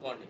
morning.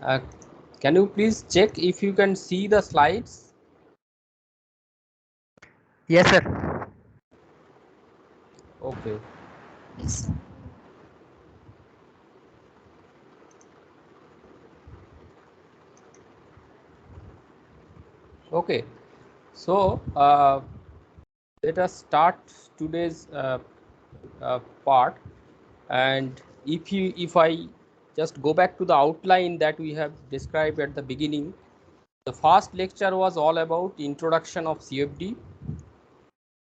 Uh, can you please check if you can see the slides? Yes, sir. Okay. Yes, sir. Okay. So let us start today's part. And if I just go back to the outline that we have described at the beginning, the first lecture was all about introduction of CFD,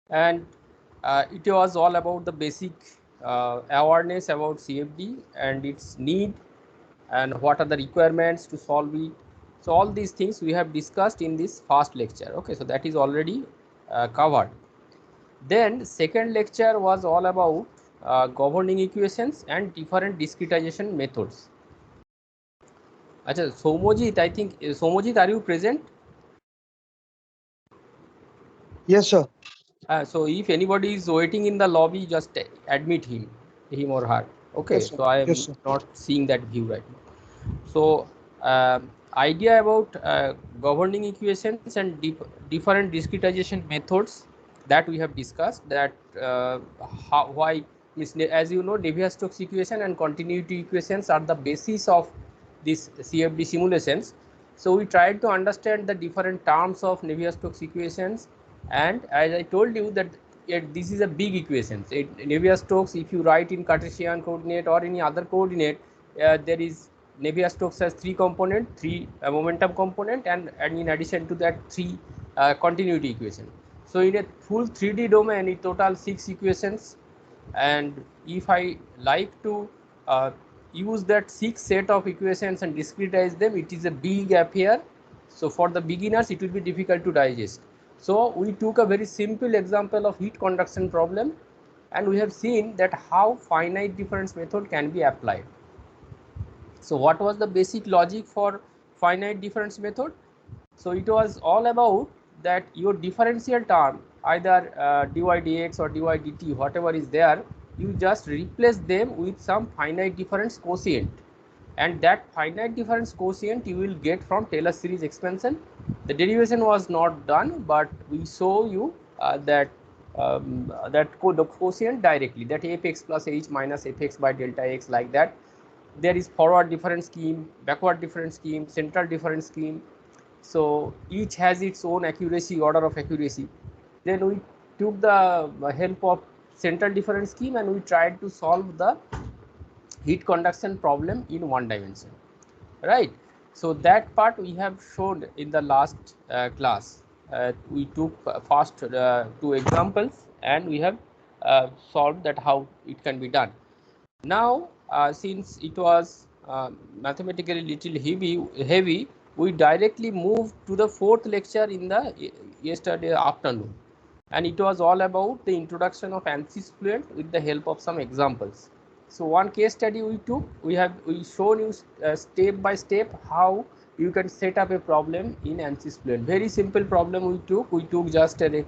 and it was all about the basic awareness about CFD and its need and what are the requirements to solve it. So all these things we have discussed in this first lecture. Okay, so that is already covered. Then second lecture was all about governing equations and different discretization methods. Acha, Somojit, I think Somojit, are you present? Yes, sir. So if anybody is waiting in the lobby, just admit him or her. Okay, Yes, sir. so I Yes, am sir. not seeing that view right now. So idea about governing equations and different discretization methods that we have discussed, that why as you know, Navier-Stokes equation and continuity equations are the basis of this CFD simulations. So we tried to understand the different terms of Navier-Stokes equations, and as I told you that this is a big equation. Navier-Stokes, if you write in Cartesian coordinate or any other coordinate, there is Navier-Stokes has three component, three momentum component, and in addition to that, three continuity equation. So in a full 3D domain, in total 6 equations, and if I like to use that 6 set of equations and discretize them, it is a big affair. So for the beginners, it will be difficult to digest. So we took a very simple example of heat conduction problem, and we have seen that how finite difference method can be applied. So what was the basic logic for finite difference method? So it was all about that your differential term, either dy dx or dy dt, whatever is there, you just replace them with some finite difference quotient, and that finite difference quotient you will get from Taylor series expansion. The derivation was not done, but we show you that quotient directly, that fx plus h minus fx by delta x, like that. There is forward difference scheme, backward difference scheme, central difference scheme. So each has its own accuracy, order of accuracy. Then we took the help of central difference scheme and we tried to solve the heat conduction problem in one dimension, right? So that part we have shown in the last class. We took first two examples and we have solved that how it can be done. Now since it was mathematically little heavy, we directly moved to the fourth lecture in the yesterday afternoon, and it was all about the introduction of ANSYS fluent with the help of some examples. So one case study we took, we shown you step by step how you can set up a problem in ANSYS Fluent. Very simple problem we took. We took just a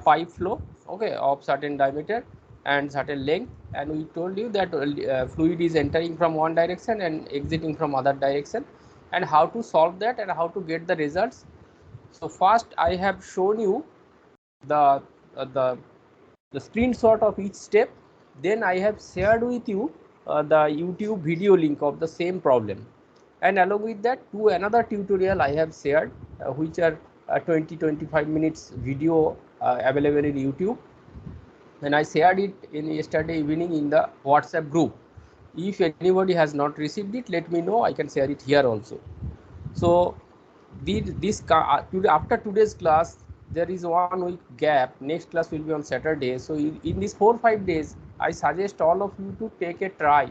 pipe flow, okay, of certain diameter and certain length, and we told you that fluid is entering from one direction and exiting from other direction, and how to solve that and how to get the results. So first I have shown you the uh, the the screenshot of each step. Then I have shared with you the YouTube video link of the same problem, and along with that another tutorial I have shared, which are 20-25 minutes video available in YouTube, and I shared it in yesterday evening in the WhatsApp group. If anybody has not received it, let me know, I can share it here also. So after today's class there is 1 week gap. Next class will be on Saturday. So in these 4-5 days I suggest all of you to take a try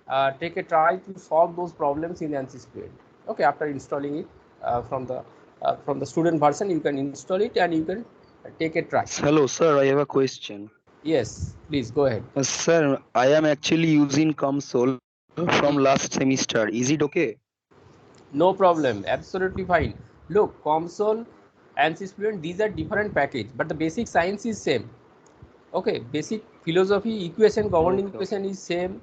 to solve those problems in ANSYS Fluent. Okay, after installing it from the student version, you can install it and you can take a try. Hello, sir. I have a question. Yes, please go ahead. Sir, I am actually using console from last semester. Is it okay? No problem, absolutely fine. Look, COMSOL, ANSYS Fluent, these are different package, but the basic science is same. Okay, basic philosophy, equation, governing Okay. equation is same.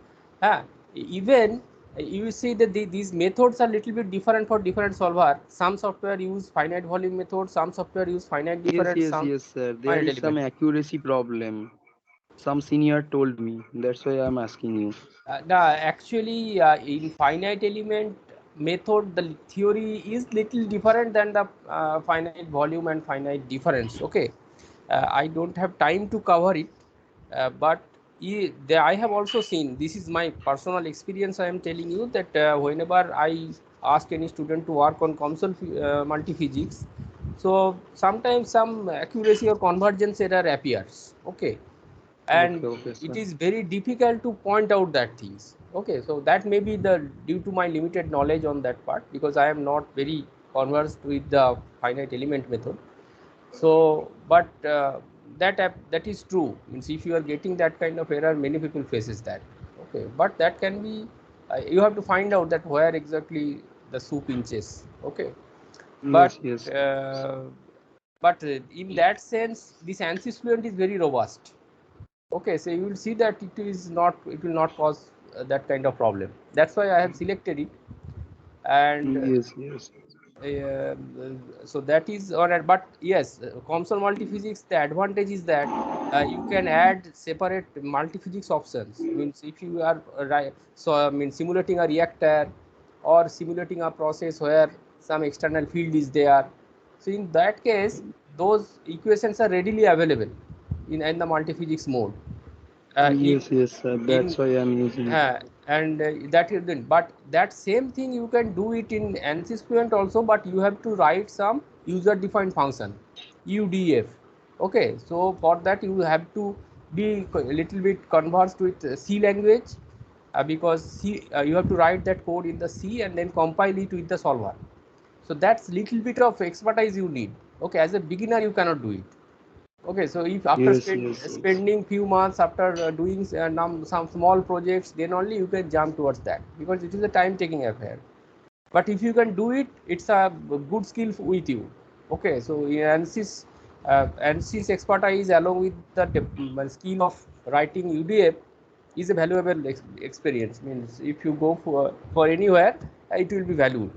Even you see that these methods are little bit different for different solver. Some software use finite volume method, some software use finite difference, some Yes, sir. There finite is some element. accuracy problem. Some senior told me. That's why I'm asking you. Actually, in finite element method, the theory is little different than the finite volume and finite difference. Okay, I don't have time to cover it, but I have also seen. This is my personal experience. I am telling you that whenever I ask any student to work on COMSOL multiphysics, so sometimes some accuracy or convergence error appears. Okay, and Okay, it sir. is very difficult to point out that things. Okay, so that may be the due to my limited knowledge on that part, because I am not very conversed with the finite element method. So but that is true, means if you are getting that kind of error, many people faces that. Okay, but that can be you have to find out that where exactly the soup inches. Okay, but Yes. uh, in that sense this ANSYS Fluent is very robust. Okay, so you will see that it will not cause that kind of problem. That's why I have selected it. And Yes. so that is on it. But yes, COMSOL multiphysics, the advantage is that you can add separate multiphysics options. Means if you are so I mean simulating a reactor or simulating a process where some external field is there, so in that case those equations are readily available in the multiphysics mode. Yes, sir. In That's why I'm using it. and that is then, but that same thing you can do it in ANSYS Fluent also, but you have to write some user defined function, UDF. Okay, so for that you have to be a little bit conversed with C language, because you have to write that code in the C and then compile it with the solver. So that's little bit of expertise you need. Okay, as a beginner you cannot do it. Okay, so if after Yes. spending few months after doing some small projects, then only you can jump towards that, because it is a time taking affair. But if you can do it, it's a good skill with you. Okay, so in ANSYS expertise along with the skill of writing UDF is a valuable experience. Means if you go for anywhere, it will be valued.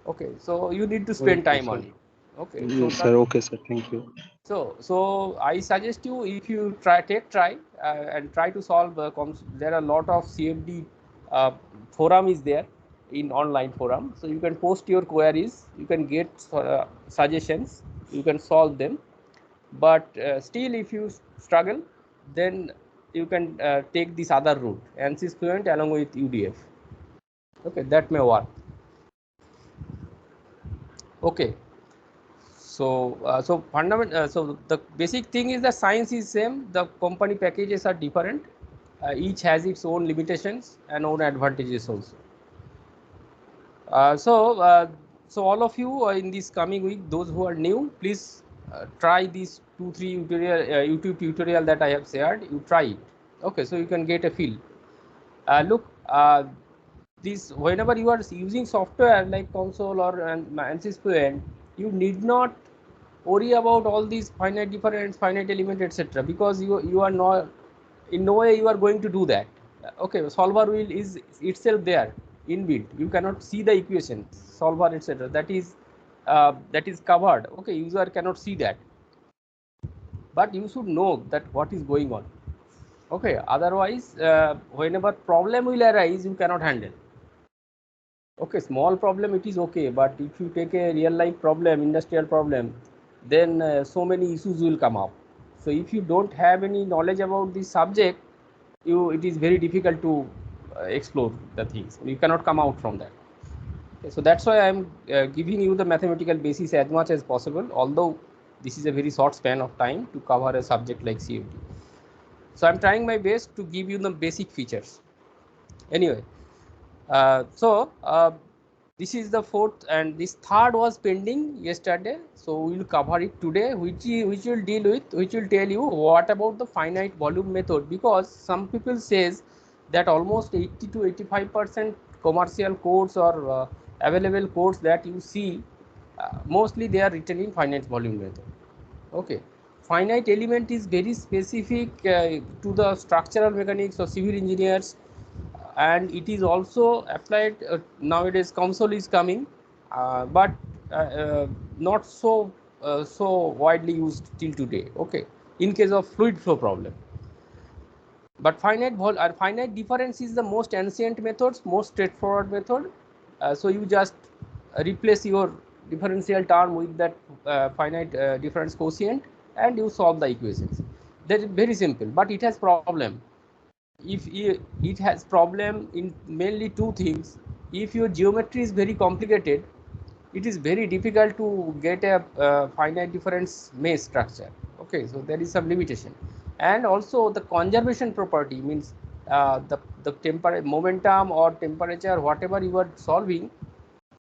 Okay, so you need to spend Okay, time on sir. it. Okay, so Yes, sir. Okay, sir. Thank you. so I suggest you, if you try and try to solve. There are a lot of CFD forum is there in online forum, so you can post your queries, you can get suggestions, you can solve them. But still, if you struggle, then you can take this other route, ANSYS Fluent along with UDF. Okay, that may work. Okay. So the basic thing is the science is same. The company packages are different. Each has its own limitations and own advantages also. Uh, so, uh, so all of you in this coming week, those who are new, please try these 2-3 YouTube tutorial that I have shared. You try it. Okay, so you can get a feel. Look, this, whenever you are using software like console or ANSYS Fluent, you need not worry about all these finite difference, finite element, etc., because you are not, in no way you are going to do that. Okay, solver will is itself there inbuilt. You cannot see the equation, solver, etc. That is covered. Okay, user cannot see that, but you should know that what is going on. Okay, otherwise, whenever problem will arise, you cannot handle. Okay, small problem it is okay, but if you take a real life problem, industrial problem, then so many issues will come up. So if you don't have any knowledge about this subject, it is very difficult to explore the things. You cannot come out from that. Okay, so that's why I am giving you the mathematical basis as much as possible, although this is a very short span of time to cover a subject like CFD. So I'm trying my best to give you the basic features. Anyway, this is the fourth, and this third was pending yesterday, so we will cover it today, which will deal with, which will tell you what about the finite volume method, because some people says that almost 80 to 85% commercial codes or available codes that you see, mostly they are written in finite volume method. Okay, finite element is very specific to the structural mechanics or civil engineers, and it is also applied nowadays. Console is coming, but not so widely used till today. Okay, in case of fluid flow problem, but finite difference is the most ancient methods, most straightforward method. So you just replace your differential term with that finite difference quotient, and you solve the equations. That is very simple, but it has problem. If it has problem in mainly two things. If your geometry is very complicated, it is very difficult to get a finite difference mesh structure. Okay, so there is some limitation, and also the conservation property means the temperature, momentum or temperature, whatever you are solving,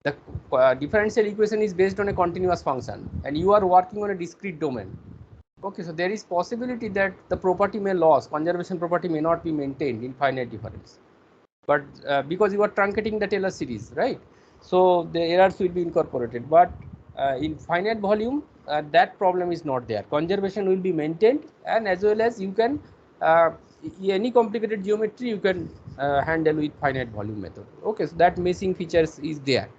the differential equation is based on a continuous function, and you are working on a discrete domain. Okay, so there is possibility that the property may lose, conservation property may not be maintained in finite difference, but because you are truncating the Taylor series, right? So the errors will be incorporated, but in finite volume, that problem is not there. Conservation will be maintained, and as well as you can any complicated geometry you can handle with finite volume method. Okay, so that meshing features is there.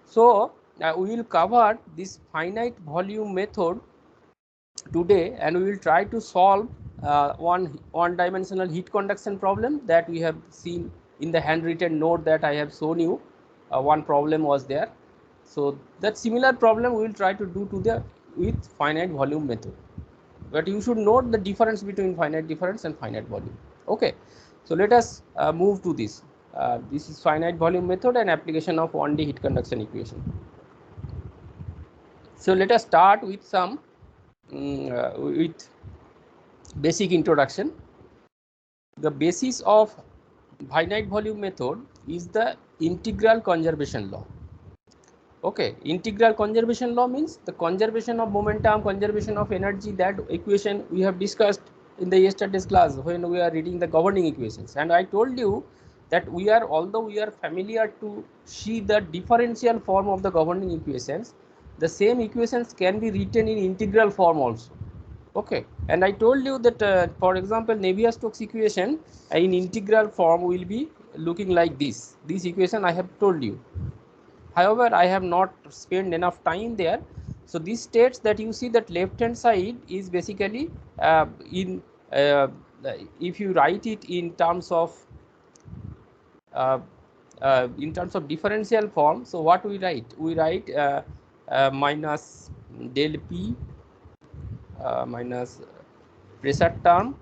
So we will cover this finite volume method today, and we will try to solve one dimensional heat conduction problem that we have seen in the handwritten note that I have shown you. One problem was there, so that similar problem we will try to do with finite volume method, but you should note the difference between finite difference and finite volume. Okay, so let us move to this. This is finite volume method and application of 1D heat conduction equation. So let us start with some with basic introduction. The basis of finite volume method is the integral conservation law. Okay, integral conservation law means the conservation of momentum, conservation of energy. That equation we have discussed in the yesterday's class when we are reading the governing equations, and I told you that although we are familiar to see the differential form of the governing equations, the same equations can be written in integral form also. Okay, and I told you that for example, Navier-Stokes equation in integral form will be looking like this. This equation I have told you. However, I have not spent enough time there. So this states that you see that left hand side is basically if you write it uh, in terms of differential form. So what we write? We write minus del P minus pressure term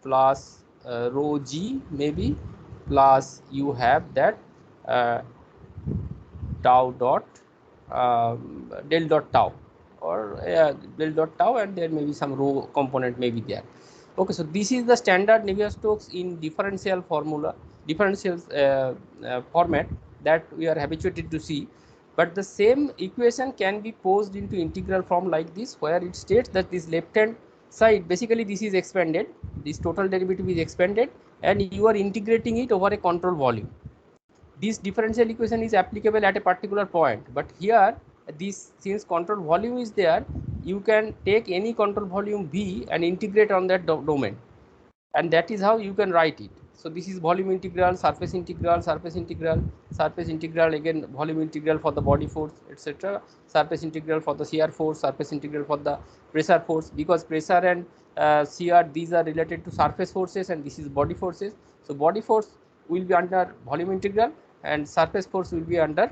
plus rho G maybe, plus you have that tau dot del dot tau, or del dot tau, and there may be some rho component may be there. Okay, so this is the standard Navier-Stokes in differential formula, differential format that we are habituated to see. But the same equation can be posed into integral form like this, where it states that this left hand side, basically this is expanded, this total derivative is expanded, and you are integrating it over a control volume. this differential equation is applicable at a particular point, but here this, since control volume is there, you can take any control volume V and integrate on that domain, and that is how you can write it. So this is volume integral, surface integral, surface integral, surface integral, again volume integral for the body force, etc., surface integral for the shear force, surface integral for the pressure force, because pressure and shear, these are related to surface forces and this is body forces. So body force will be under volume integral and surface force will be under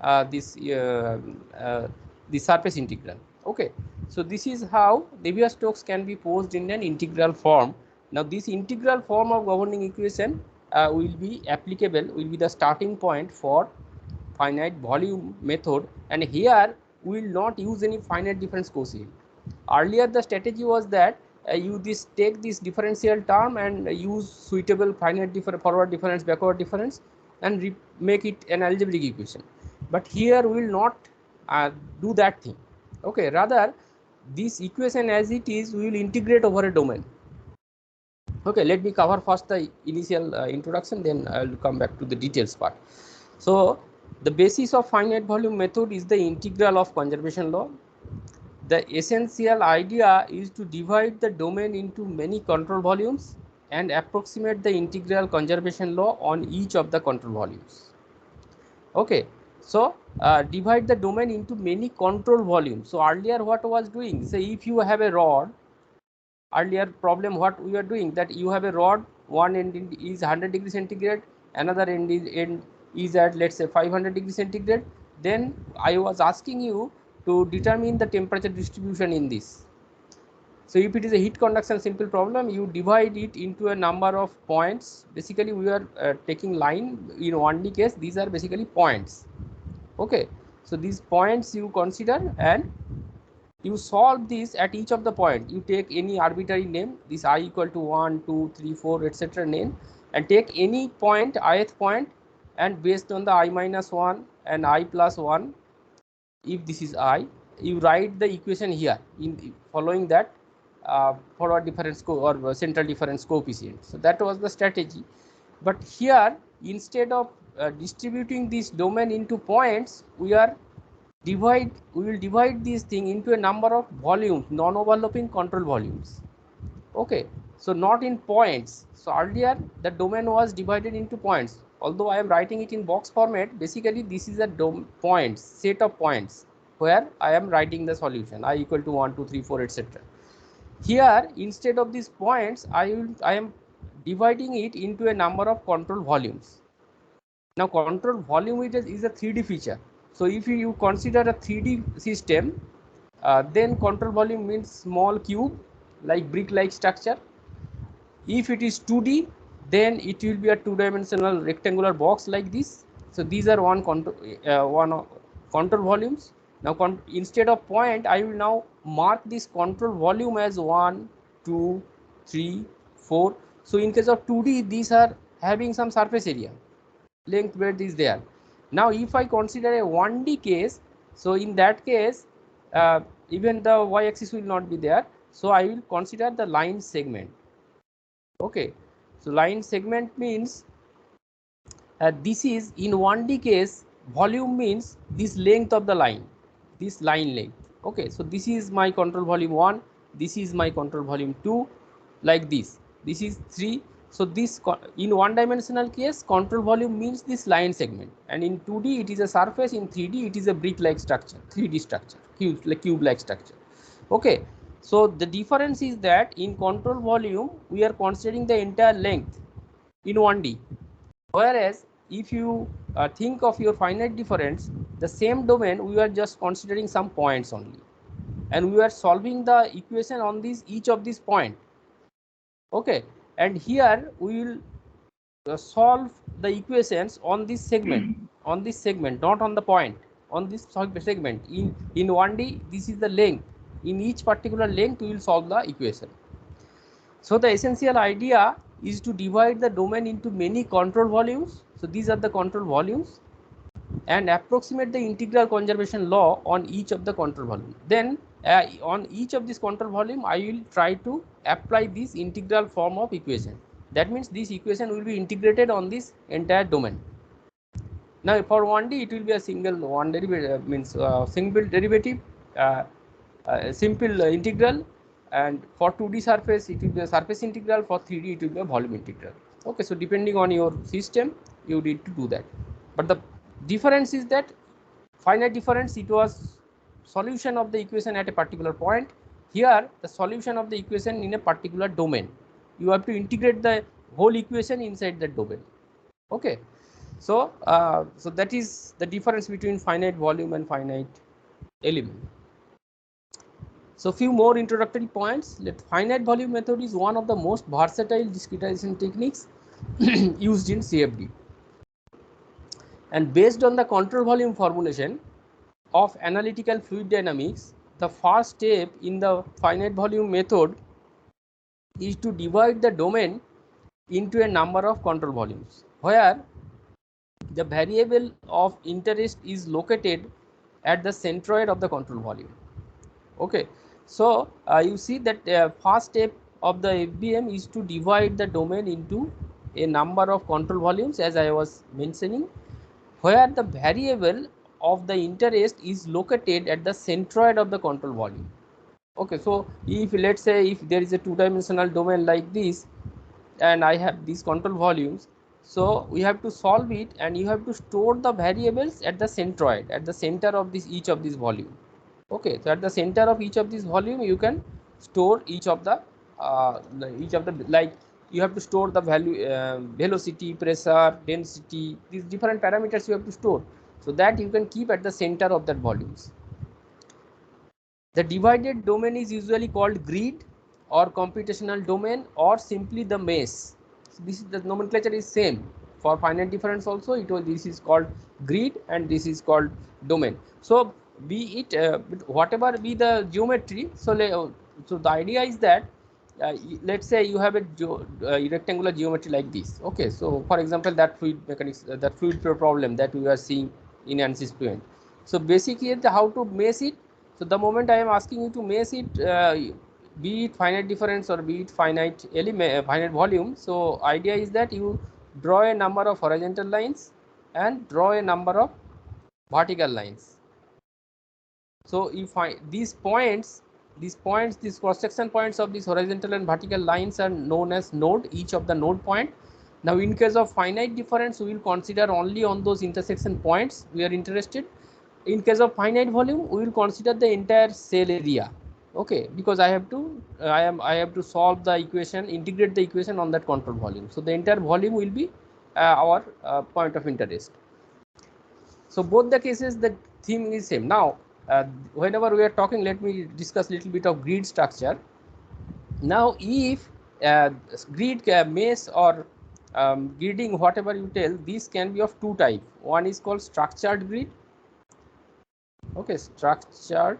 the surface integral. Okay, so this is how Navier-Stokes can be posed in an integral form. Now this integral form of governing equation will be applicable, will be the starting point for finite volume method, and here we will not use any finite difference coefficient. Earlier the strategy was that you take this differential term and use suitable finite forward difference, backward difference, and make it an algebraic equation. But here we will not do that thing. Okay, rather this equation as it is we will integrate over a domain. Okay, let me cover first the initial introduction, then I will come back to the details part. So the basis of finite volume method is the integral of conservation law. The essential idea is to divide the domain into many control volumes and approximate the integral conservation law on each of the control volumes. Okay, so divide the domain into many control volumes. So earlier what was doing, say if you have a rod, earlier problem what we are doing, that you have a rod, one end is 100 degrees centigrade, another end is at let's say 500 degrees centigrade. Then I was asking you to determine the temperature distribution in this. So if it is a heat conduction simple problem, you divide it into a number of points. Basically we are taking line in 1D case, these are basically points. Okay, so these points you consider and you solve this at each of the point. You take any arbitrary name, this I equal to 1, 2, 3, 4, etc. name, and take any point, ith point, and based on the I minus 1 and I plus 1, if this is I, you write the equation here in following that forward difference or central difference coefficient. So that was the strategy. But here instead of distributing this domain into points, we will divide this thing into a number of volumes, non-overlapping control volumes. Okay, so not in points. So earlier the domain was divided into points. Although I am writing it in box format, basically this is a points, set of points where I am writing the solution I equal to 1, 2, 3, 4, etc. Here instead of these points, I am dividing it into a number of control volumes. Now control volume is a 3D feature. So if you consider a 3D system, then control volume means small cube like brick like structure. If it is 2D, then it will be a two-dimensional rectangular box like this. So these are one control volumes. Now instead of point, I will now mark this control volume as 1, 2, 3, 4. So in case of 2D, these are having some surface area, length breadth is there. Now if I consider a 1D case, so in that case even the y-axis will not be there, so I will consider the line segment. Okay, so line segment means this is in 1D case, volume means this length of the line, this line length. Okay, so this is my control volume 1, this is my control volume 2, like this is 3. So this in one dimensional case, control volume means this line segment, and in 2D it is a surface, in 3D it is a brick like structure, 3D structure, cube like structure. Okay, so the difference is that in control volume we are considering the entire length in 1D, whereas if you think of your finite difference, the same domain we are just considering some points only, and we are solving the equation on each of these points. Okay, and here we will solve the equations on this segment, not on the point, on this segment. In 1D this is the length, in each particular length we will solve the equation. So the essential idea is to divide the domain into many control volumes. So these are the control volumes, and approximate the integral conservation law on each of the control volume. Then on each of this control volume I will try to apply this integral form of equation. That means this equation will be integrated on this entire domain. Now for 1D it will be a single one derivative, means single derivative, simple integral, and for 2D surface it will be a surface integral, for 3D it will be a volume integral. Okay, so depending on your system you need to do that, but the difference is that finite difference, it was solution of the equation at a particular point. Here the solution of the equation in a particular domain, you have to integrate the whole equation inside that domain. Okay, so so that is the difference between finite volume and finite element. So few more introductory points. Let finite volume method is one of the most versatile discretization techniques used in CFD, and based on the control volume formulation of analytical fluid dynamics, the first step in the finite volume method is to divide the domain into a number of control volumes, where the variable of interest is located at the centroid of the control volume. Okay, so you see that first step of the FVM is to divide the domain into a number of control volumes, as I was mentioning, where the variable of the interest is located at the centroid of the control volume. Okay, so if let's say if there is a two-dimensional domain like this, and I have these control volumes, so we have to solve it, and you have to store the variables at the centroid, at the center of this each of these volume. Okay, so at the center of each of these volume you can store each of the like you have to store the value, velocity, pressure, density, these different parameters you have to store, so that you can keep at the center of that volumes. The divided domain is usually called grid or computational domain or simply the mesh. So this is the nomenclature is same for finite difference also. This is called grid and this is called domain. So be it whatever be the geometry. So so the idea is that let's say you have a rectangular geometry like this. Okay, so for example that fluid mechanics, that fluid flow problem that we are seeing in ANSYS point. So basically how to mesh it. So the moment I am asking you to mesh it, be it finite difference or be it finite element, finite volume. So idea is that you draw a number of horizontal lines and draw a number of vertical lines. So if these cross section points of these horizontal and vertical lines are known as node, each of the node point. Now in case of finite difference, we will consider only on those intersection points we are interested. In case of finite volume, we will consider the entire cell area. Okay, because I have to solve the equation, integrate the equation on that control volume. So the entire volume will be our point of interest. So both the cases the theme is same. Now whenever we are talking, let me discuss little bit of grid structure. Now if grid mesh or gridding, whatever you tell, this can be of two type. One is called structured grid. Okay, structured,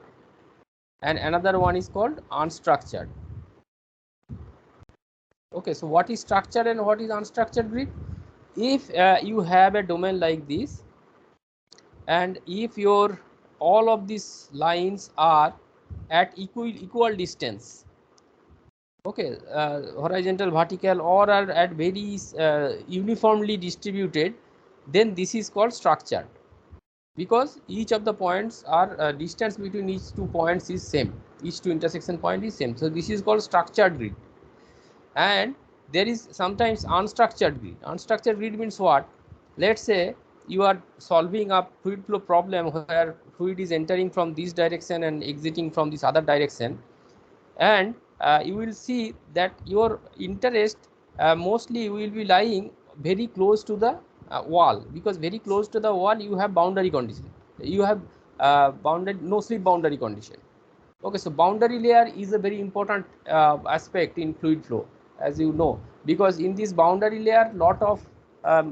and another one is called unstructured. Okay, so what is structured and what is unstructured grid? If you have a domain like this, and if your all of these lines are at equal distance, okay, horizontal, vertical, or are at very uniformly distributed, then this is called structured, because each of the points are distance between each two points is same, each two intersection point is same. So this is called structured grid. And there is sometimes unstructured grid. Unstructured grid means what? Let's say you are solving a fluid flow problem where fluid is entering from this direction and exiting from this other direction, and you will see that your interest mostly will be lying very close to the wall, because very close to the wall you have boundary condition, you have no slip boundary condition. Okay, so boundary layer is a very important aspect in fluid flow, as you know, because in this boundary layer lot of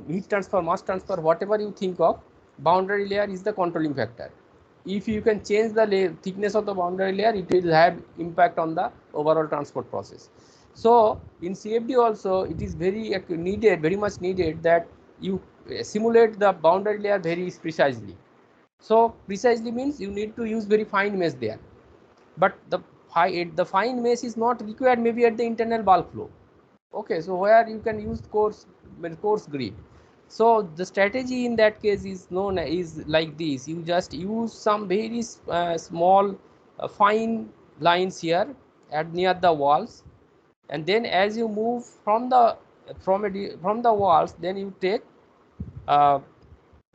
heat transfer, mass transfer, whatever you think of, boundary layer is the controlling factor. If you can change the thickness of the boundary layer, it will have impact on the overall transport process. So in CFD also it is very much needed that you simulate the boundary layer very precisely. So precisely means you need to use very fine mesh there, but the fine mesh is not required maybe at the internal bulk flow. Okay, so where you can use coarse grid. So the strategy in that case is known is like this: you just use some very small fine lines here at near the walls, and then as you move from the walls, then you take uh,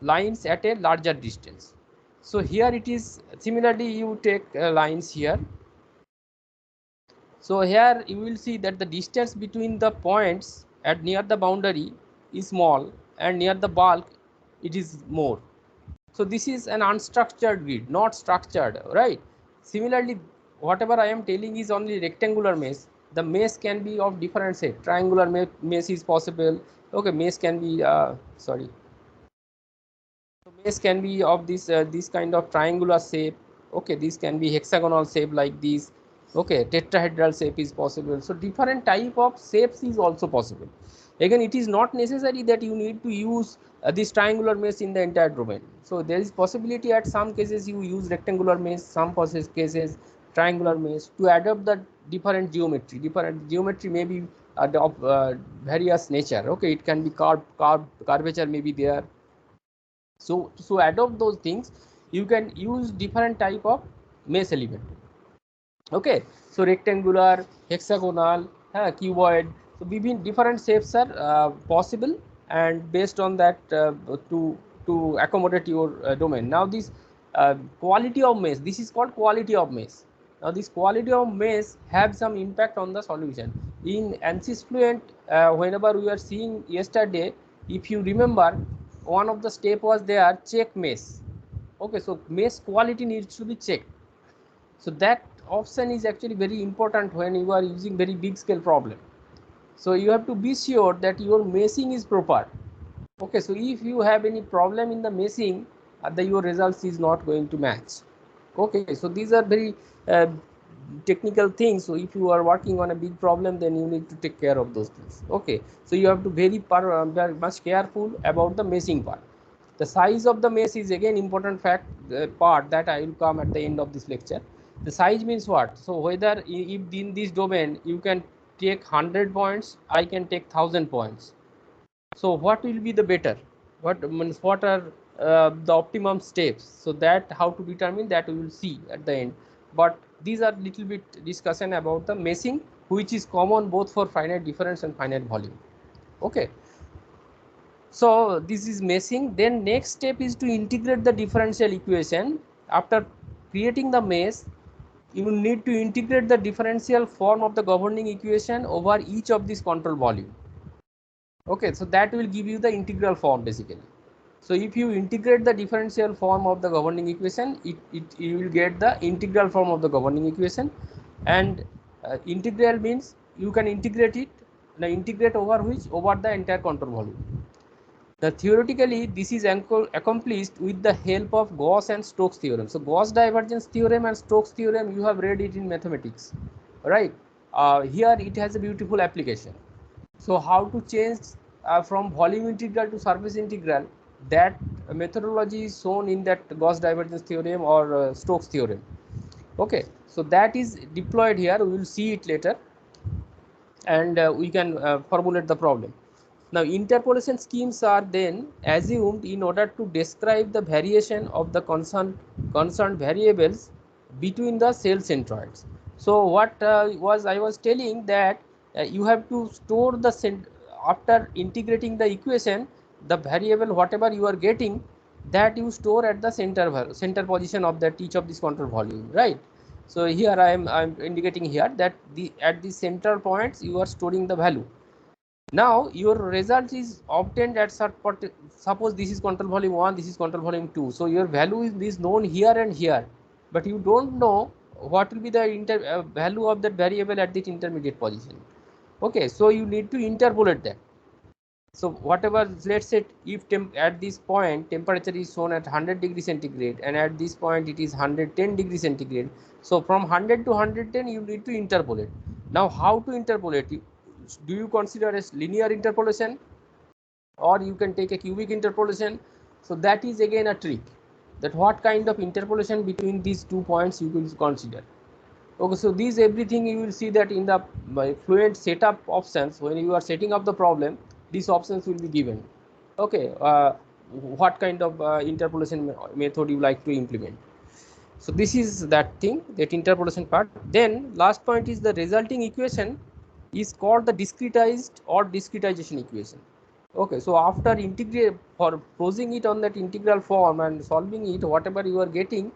lines at a larger distance. So here it is similarly, you take lines here. So here you will see that the distance between the points at near the boundary is small, and near the bulk it is more. So this is an unstructured grid, not structured, right? Similarly, whatever I am telling is only rectangular mesh. The mesh can be of different shape. Triangular mesh is possible. Okay, mesh can be sorry. So mesh can be of this kind of triangular shape. Okay, this can be hexagonal shape like this. Okay, tetrahedral shape is possible. So different type of shapes is also possible. Again, it is not necessary that you need to use this triangular mesh in the entire domain. So there is possibility at some cases you use rectangular mesh, some cases triangular mesh to adopt the different geometry. Different geometry may be of various nature. Okay, it can be curvature may be there. So adopt those things, you can use different type of mesh element. Okay, so rectangular, hexagonal, cuboid, so different shapes are possible, and based on that to accommodate your domain. Now this quality of mesh, this is called quality of mesh. Now this quality of mesh have some impact on the solution. In ANSYS Fluent, whenever we were seeing yesterday, if you remember, one of the step was there, check mesh. Okay, so mesh quality needs to be checked. So that option is actually very important when you are using very big scale problem. So you have to be sure that your meshing is proper. Okay, so if you have any problem in the meshing, your results is not going to match. Okay, so these are very uh, technical things. So if you are working on a big problem, then you need to take care of those things. Okay, so you have to very much careful about the meshing part. The size of the mesh is again important part that I will come at the end of this lecture. The size means what? So whether if in this domain you can take 100 points, I can take 1000 points. So what will be the better? What means, what are the optimum steps? So that how to determine that we will see at the end. But these are little bit discussion about the meshing, which is common both for finite difference and finite volume. Okay. So this is meshing. Then next step is to integrate the differential equation. After creating the mesh, you will need to integrate the differential form of the governing equation over each of these control volume. Okay, so that will give you the integral form basically. So if you integrate the differential form of the governing equation, you will get the integral form of the governing equation. And integral means you can integrate it. Now integrate over which? Over the entire control volume. Now theoretically, this is accomplished with the help of Gauss and Stokes theorem. So Gauss divergence theorem and Stokes theorem, you have read it in mathematics, right? Here it has a beautiful application. So how to change from volume integral to surface integral, that methodology is shown in that Gauss divergence theorem or Stokes theorem. Okay, so that is deployed here. We will see it later, and we can formulate the problem. Now interpolation schemes are then assumed in order to describe the variation of the concerned variables between the cell centroids. So what I was telling that you have to store the after integrating the equation, the variable whatever you are getting, that you store at the center position of that each of this control volume, right? So here I'm indicating here that at the central points you are storing the value. Now your result is obtained at suppose this is control volume 1, this is control volume 2. So your value is known here and here, but you don't know what will be the value of that variable at this intermediate position. Okay, so you need to interpolate that. So whatever, let's say if at this point temperature is shown at 100 degrees centigrade, and at this point it is 110 degrees centigrade. So from 100 to 110 you need to interpolate. Now how to interpolate? Do you consider as linear interpolation, or you can take a cubic interpolation? So that is again a trick, that what kind of interpolation between these 2 points you will consider. Okay, so these everything you will see that in the Fluent setup options, when you are setting up the problem, these options will be given. Okay, what kind of interpolation method you like to implement. So this is that thing, that interpolation part. Then last point is the resulting equation is called the discretized or discretization equation. Okay, so after integrate, for posing it on that integral form and solving it, whatever you are getting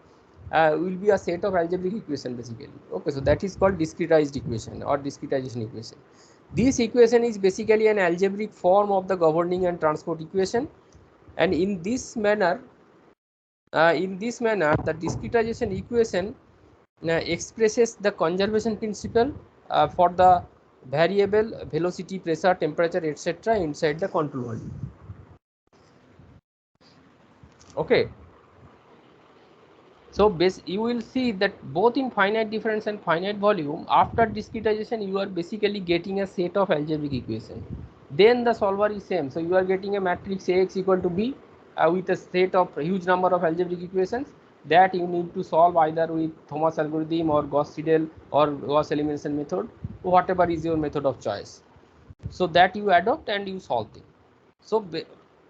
will be a set of algebraic equation basically. Okay, so that is called discretized equation or discretization equation. This equation is basically an algebraic form of the governing and transport equation, and in this manner, the discretization equation expresses the conservation principle for the variable velocity, pressure, temperature, etc. inside the control volume. Okay, so you will see that both in finite difference and finite volume, after discretization you are basically getting a set of algebraic equation. Then the solver is same, so you are getting a matrix Ax equal to B with a set of huge number of algebraic equations that you need to solve either with Thomas algorithm or Gauss-Seidel or Gauss elimination method, whatever is your method of choice. So that you adopt and you solve it. So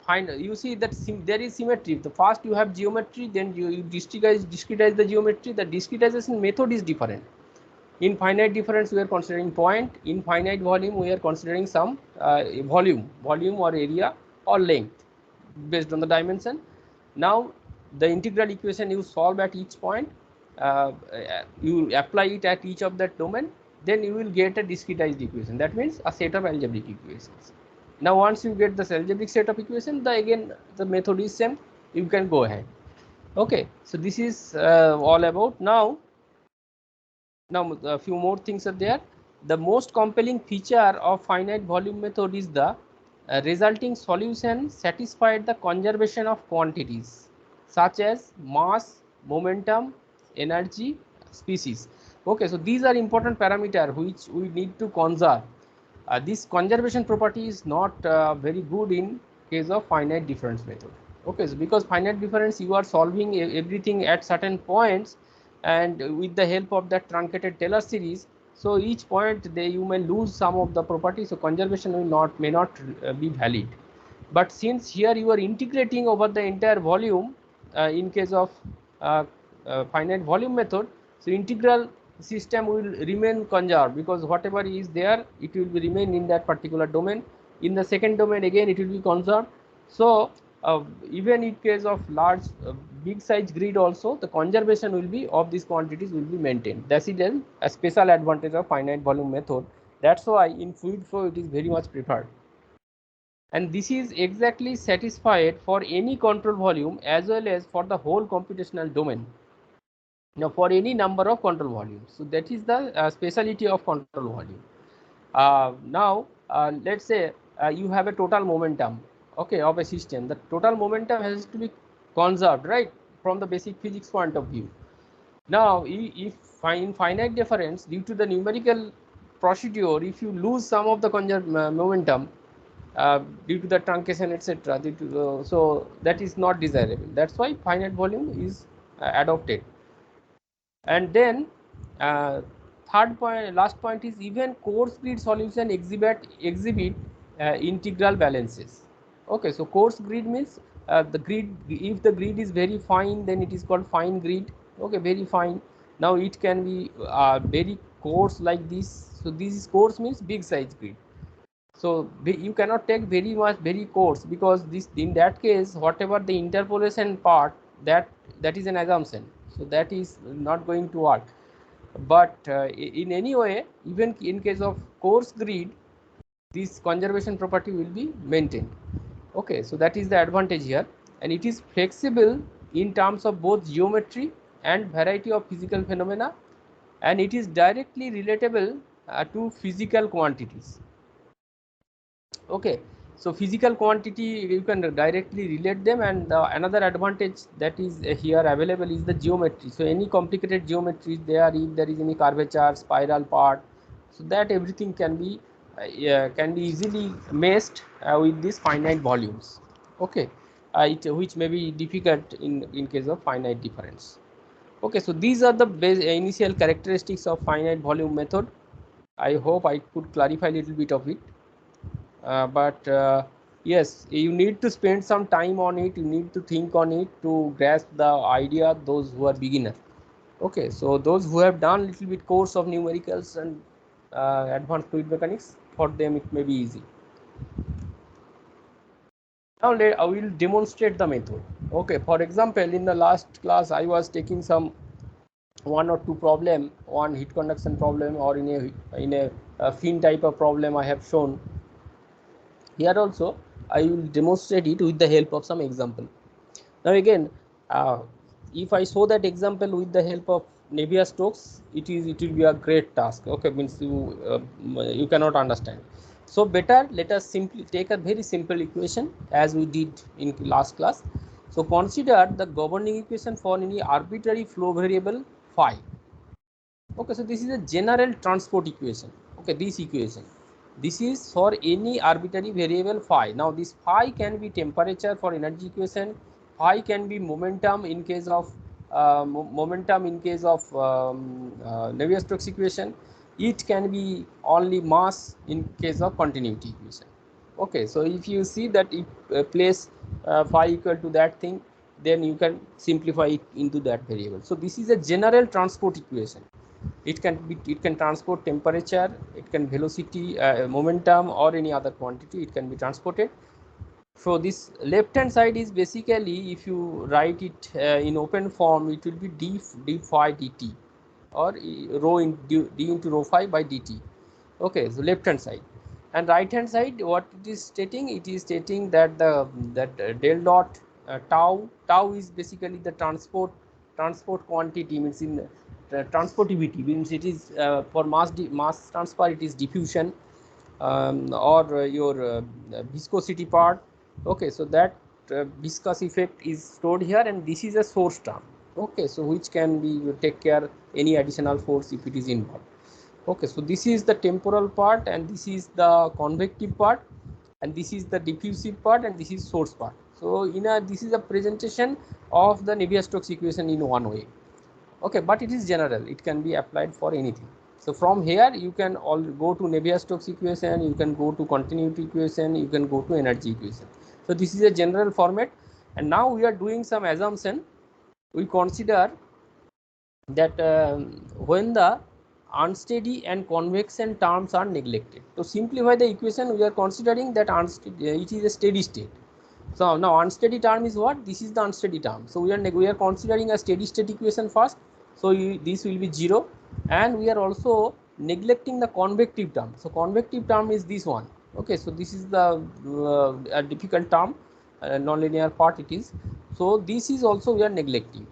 find, you see that there is symmetry. The first you have geometry, then you discretize the geometry. The discretization method is different. In finite difference we are considering point, in finite volume we are considering some volume or area or length based on the dimension. Now the integral equation you solve at each point, you apply it at each of that domain, then you will get a discretized equation. That means a set of algebraic equations. Now once you get the algebraic set of equation, again the method is same, you can go ahead. Okay, so this is all about. Now a few more things are there. The most compelling feature of finite volume method is the resulting solution satisfied the conservation of quantities such as mass, momentum, energy, species. Okay, so these are important parameters which we need to conserve. This conservation property is not very good in case of finite difference method. Okay, so because finite difference you are solving everything at certain points, and with the help of that truncated Taylor series, so each point you may lose some of the properties, so conservation may not be valid. But since here you are integrating over the entire volume, in case of finite volume method, so integral system will remain conserved, because whatever is there it will be remain in that particular domain. In the second domain again it will be conserved. So even in case of large big size grid also, the conservation will be of these quantities will be maintained. That is a special advantage of finite volume method. That's why in fluid flow it is very much preferred, and this is exactly satisfied for any control volume as well as for the whole computational domain. Now for any number of control volumes, so that is the speciality of control volume. Now let's say you have a total momentum, okay, of a system. The total momentum has to be conserved, right, from the basic physics point of view. Now if in finite difference, due to the numerical procedure, if you lose some of the momentum due to the truncation, etc., so that is not desirable. That's why finite volume is adopted. And then third point, last point is even coarse grid solution exhibit integral balances. Okay, so coarse grid means the grid, if the grid is very fine, then it is called fine grid. Okay, very fine. Now it can be very coarse like this. So this is coarse means big size grid. So you cannot take very coarse, because this, in that case, whatever the interpolation part, that is an assumption, so that is not going to work. But in any way, even in case of coarse grid, this conservation property will be maintained. Okay, so that is the advantage here, and it is flexible in terms of both geometry and variety of physical phenomena, and it is directly relatable to physical quantities. Okay, so physical quantity you can directly relate them, and another advantage that is here available is the geometry. So any complicated geometry there, if there is any curvature, spiral part, so that everything can be easily meshed with these finite volumes. Okay, which may be difficult in case of finite difference. Okay, so these are the initial characteristics of finite volume method. I hope I could clarify a little bit of it. But Yes, you need to spend some time on it, you need to think on it to grasp the idea, those who are beginner. Okay, so those who have done little bit course of numericals and advanced fluid mechanics, for them it may be easy. Now I will demonstrate the method. Okay, for example, in the last class I was taking some one or two problem, one heat conduction problem, or in a fin type of problem I have shown. Here also I will demonstrate it with the help of some example. Now again, if I show that example with the help of Navier-Stokes, it will be a great task. Okay, means you cannot understand. So better let us simply take a very simple equation as we did in last class. So consider the governing equation for any arbitrary flow variable phi. Okay, so this is a general transport equation. Okay, this equation, this is for any arbitrary variable phi. Now this phi can be temperature for energy equation, phi can be momentum in case of Navier-Stokes equation, it can be only mass in case of continuity equation. Okay, so if you see that if place phi equal to that thing, then you can simplify it into that variable. So this is a general transport equation. It can transport temperature, it can velocity, momentum, or any other quantity, it can be transported. So this left hand side is basically, if you write it in open form, it will be d phi dt, or rho in d into rho phi by dt. Okay, so left hand side. And right hand side, what it is stating, it is stating that del dot tau is basically the transport quantity, means in transportivity, means it is for mass transfer, it is diffusion, or your viscosity part. Okay, so that viscous effect is stored here, and this is a source term. Okay, so which can be take care any additional force if it is involved. Okay, so this is the temporal part, and this is the convective part, and this is the diffusive part, and this is source part. So this is a presentation of the Navier-Stokes equation in one way. Okay, but it is general, it can be applied for anything. So from here you can all go to Navier-Stokes equation, you can go to continuity equation, you can go to energy equation. So this is a general format, and now we are doing some assumption. We consider that when the unsteady and convection terms are neglected. To simplify the equation, we are considering that it is a steady state. So now unsteady term is what? This is the unsteady term. So we are considering a steady state equation first. So this will be 0, and we are also neglecting the convective term. So convective term is this one. Okay, so this is the a difficult term, non-linear part it is. So this is also we are neglecting.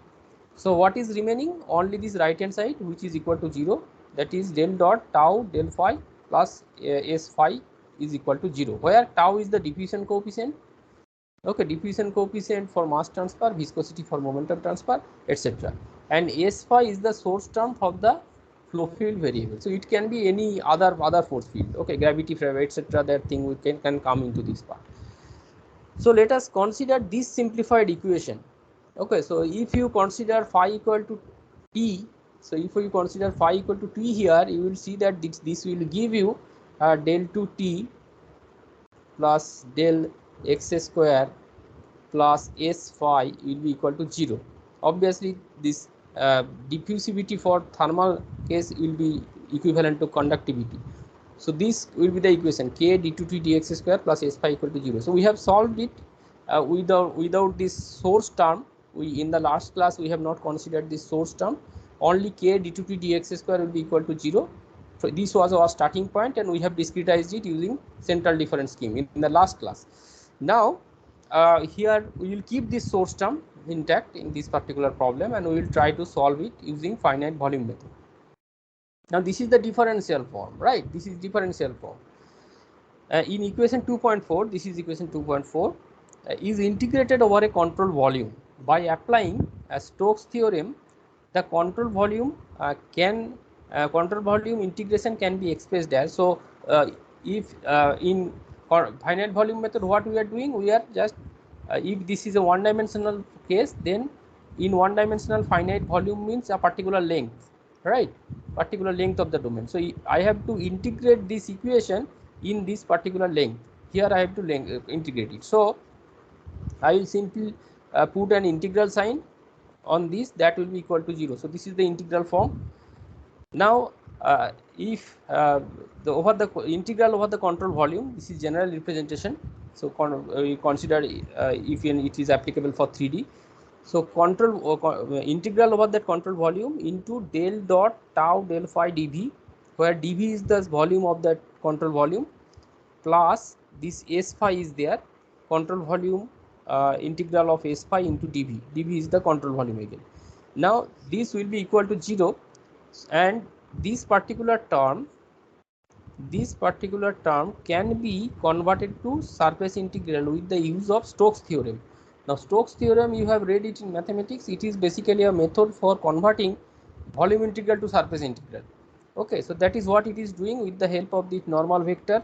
So what is remaining? Only this right hand side, which is equal to 0, that is del dot tau del phi plus s phi is equal to 0, where tau is the diffusion coefficient. Okay, diffusion coefficient for mass transfer, viscosity for momentum transfer, etc. And s phi is the source term for the flow field variable. So it can be any other force field. Okay, gravity, etc. That thing we can come into this part. So let us consider this simplified equation. Okay, so if you consider phi equal to t, so if you consider phi equal to t here, you will see that this will give you del 2t plus del x square plus s phi will be equal to 0. Obviously this diffusivity for thermal case will be equivalent to conductivity. So this will be the equation k d2t dx square plus s phi equal to 0. So we have solved it without this source term. We in the last class we have not considered this source term. Only k d2t dx square will be equal to 0. So this was our starting point, and we have discretized it using central difference scheme in the last class. Now here we will keep this source term intact in this particular problem, and we will try to solve it using finite volume method. Now this is the differential form, right? This is differential form. In equation 2.4, this is equation 2.4, is integrated over a control volume. By applying a Stokes theorem, the control volume control volume integration can be expressed as. So if in finite volume method, what we are doing, we are just if this is a one dimensional case, then in one dimensional finite volume means a particular length, right? Particular length of the domain. So I have to integrate this equation in this particular length. here I have to integrate it. So I will simply put an integral sign on this, that will be equal to 0. So this is the integral form. Now if the over the integral over the control volume, this is general representation. So we consider if it is applicable for 3D. So control integral over that control volume into del dot tau del phi dv, where dv is the volume of that control volume, plus this s phi is there, control volume integral of s phi into dv. dv is the control volume again. Now this will be equal to 0, and this particular term can be converted to surface integral with the use of Stokes theorem. Now Stokes theorem, you have read it in mathematics. It is basically a method for converting volume integral to surface integral. Okay, so that is what it is doing with the help of the normal vector.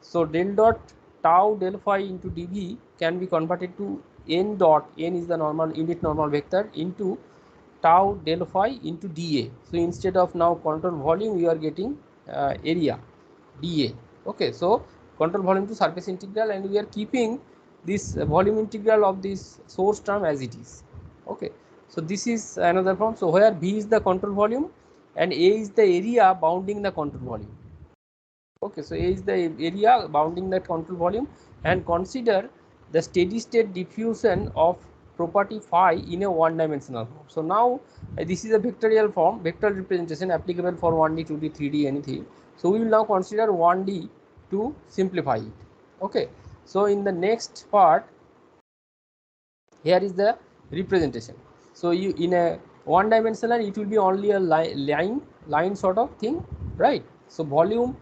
So del dot tau del phi into dv can be converted to n dot, n is the normal unit normal vector, into tau del phi into dA. So instead of now control volume, you are getting area dA. Okay, so control volume to surface integral, and we are keeping this volume integral of this source term as it is. Okay, so this is another form. So where V is the control volume and A is the area bounding the control volume. Okay, so A is the area bounding the control volume, and consider the steady state diffusion of property phi in a one dimensional form. So now this is a vectorial form, vector representation applicable for 1D, 2D, 3D, anything. So we will now consider 1D to simplify it. Okay, so in the next part, here is the representation. So you in a one dimensional, it will be only a line sort of thing, right? So volume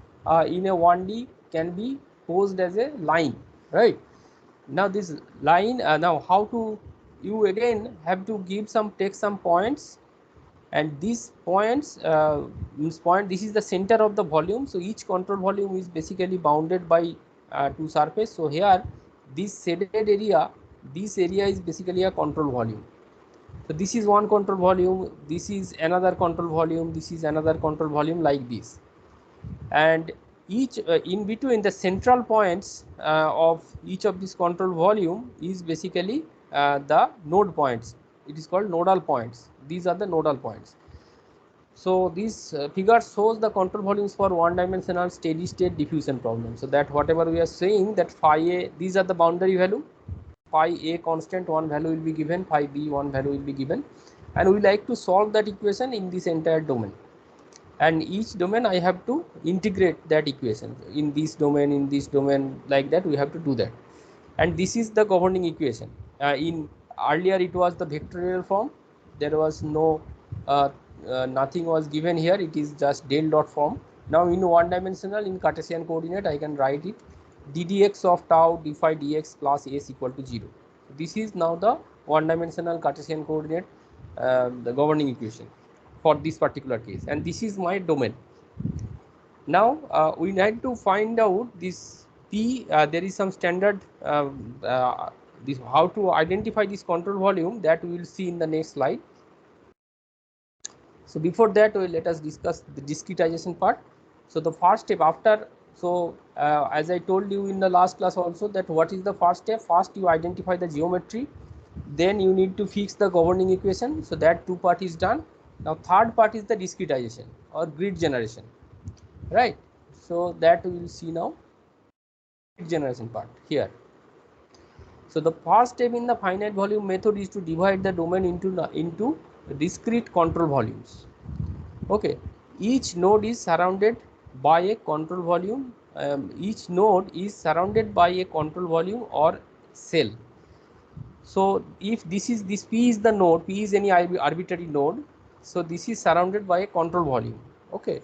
in a 1D can be posed as a line, right? Now this line, now how to, you again have to take some points, and these points this is the center of the volume. So each control volume is basically bounded by two surface. So here this shaded area, this area is basically a control volume. So this is one control volume, this is another control volume, this is another control volume, like this. And each in between the central points of each of this control volume is basically the node points. It is called nodal points. These are the nodal points. So this figure shows the control volumes for one dimensional steady state diffusion problem. So that whatever we are saying, that phi a, these are the boundary value, phi a constant one value will be given, phi b one value will be given, and we like to solve that equation in this entire domain. And each domain I have to integrate that equation in this domain, like that we have to do that. And this is the governing equation. In earlier it was the vectorial form, there was no nothing was given here, it is just del dot form. Now in one dimensional, in Cartesian coordinate, I can write it ddx of tau d phi dx plus s equal to 0. This is now the one dimensional Cartesian coordinate, the governing equation for this particular case, and this is my domain. Now we need to find out this P. There is some standard this how to identify this control volume, that we will see in the next slide. So before that, let us discuss the discretization part. So the first step after, so as I told you in the last class also, that what is the first step? First you identify the geometry, then you need to fix the governing equation. So that two part is done. Now third part is the discretization or grid generation, right? So that we will see now, grid generation part here. So the first step in the finite volume method is to divide the domain into discrete control volumes. Okay, each node is surrounded by a control volume. Each node is surrounded by a control volume or cell. So if this P is the node, P is any arbitrary node, so this is surrounded by a control volume. Okay,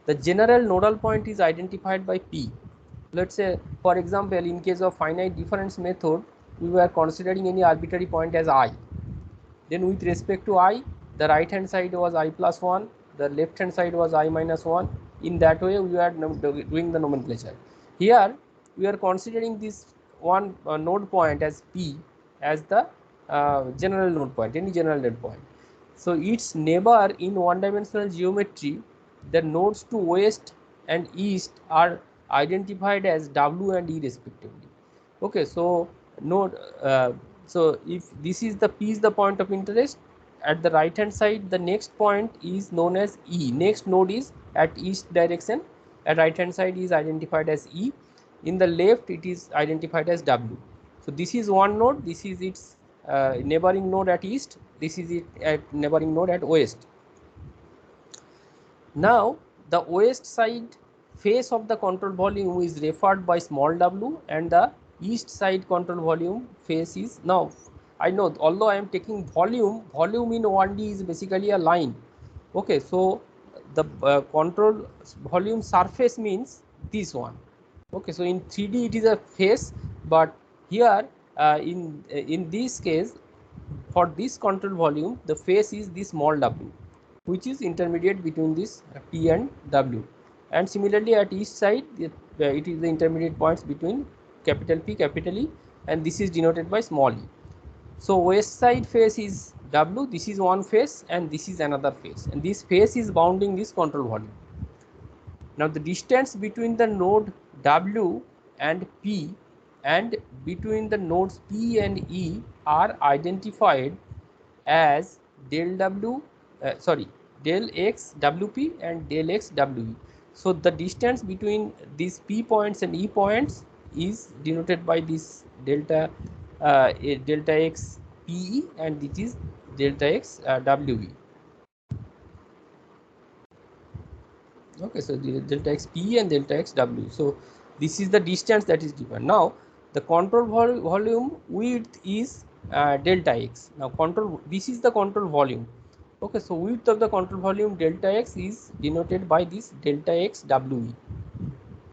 the general nodal point is identified by P. Let's say, for example, in case of finite difference method, we were considering any arbitrary point as I. Then with respect to I, the right hand side was I plus 1, the left hand side was I minus 1. In that way we are doing the nomenclature. Here we are considering this one node point as P as the general node point, any general node point. So its neighbor in one dimensional geometry, the nodes to west and east are identified as W and E respectively. Okay, so node so if this is the P is the point of interest, at the right hand side the next point is known as E. Next node is at east direction, at right hand side is identified as E, in the left it is identified as W. So this is one node, this is its neighboring node at east, this is it at neighboring node at west. Now the west side face of the control volume is referred by small w, and the east side control volume face is, now I know although I am taking volume in 1D is basically a line. Okay, so the control volume surface means this one. Okay, so in 3D it is a face, but here in this case for this control volume the face is this small w, which is intermediate between this P and W, and similarly at each side it is the intermediate points between capital P, capital E, and this is denoted by small e. So west side face is W, this is one face and this is another face, and this face is bounding this control volume. Now the distance between the node W and P and between the nodes P and E are identified as del W, del X WP and del X WE. So the distance between these P points and E points is denoted by this delta X PE, and this is delta X WE. Okay, so the delta X PE and delta X W. So this is the distance that is given. Now the control volume width is delta X. Now this is the control volume. Okay, so width of the control volume delta X is denoted by this delta X WE.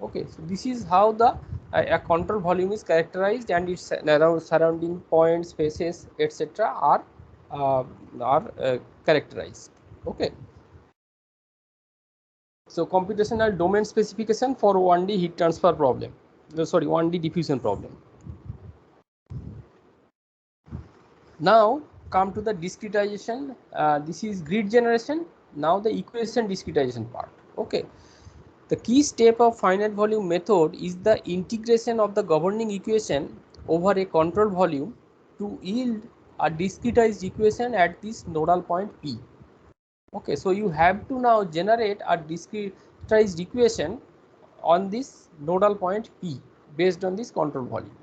Okay, so this is how the a control volume is characterized, and its surrounding points, faces, etc. are characterized. Okay. So computational domain specification for 1D heat transfer problem, 1D diffusion problem. Now come to the discretization. This is grid generation. Now the equation discretization part. Okay, the key step of finite volume method is the integration of the governing equation over a control volume to yield a discretized equation at this nodal point P. Okay, so you have to now generate a discretized equation on this nodal point P based on this control volume.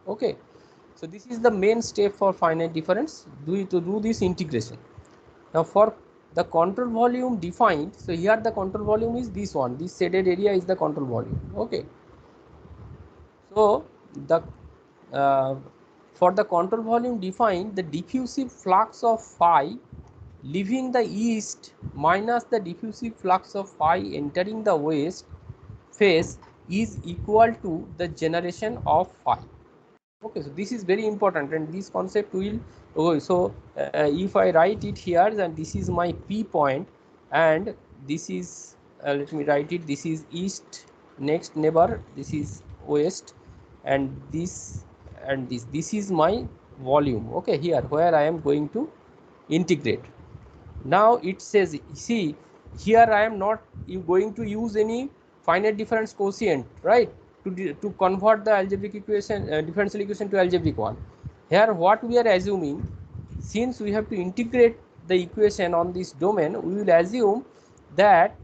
Okay, so this is the main step for finite difference to do this integration. Now for the control volume defined, so here the control volume is this one, this shaded area is the control volume. Okay, so the for the control volume defined, the diffusive flux of phi leaving the east minus the diffusive flux of phi entering the west phase is equal to the generation of phi. Okay, so this is very important, and this concept will if I write it here, then this is my P point, and this is let me write it, this is east next neighbor, this is west, and this is my volume. Okay, here where I am going to integrate. Now it says, see here I am not going to use any finite difference quotient, right, to convert the algebraic equation differential equation to algebraic one. Here what we are assuming, since we have to integrate the equation on this domain, we will assume that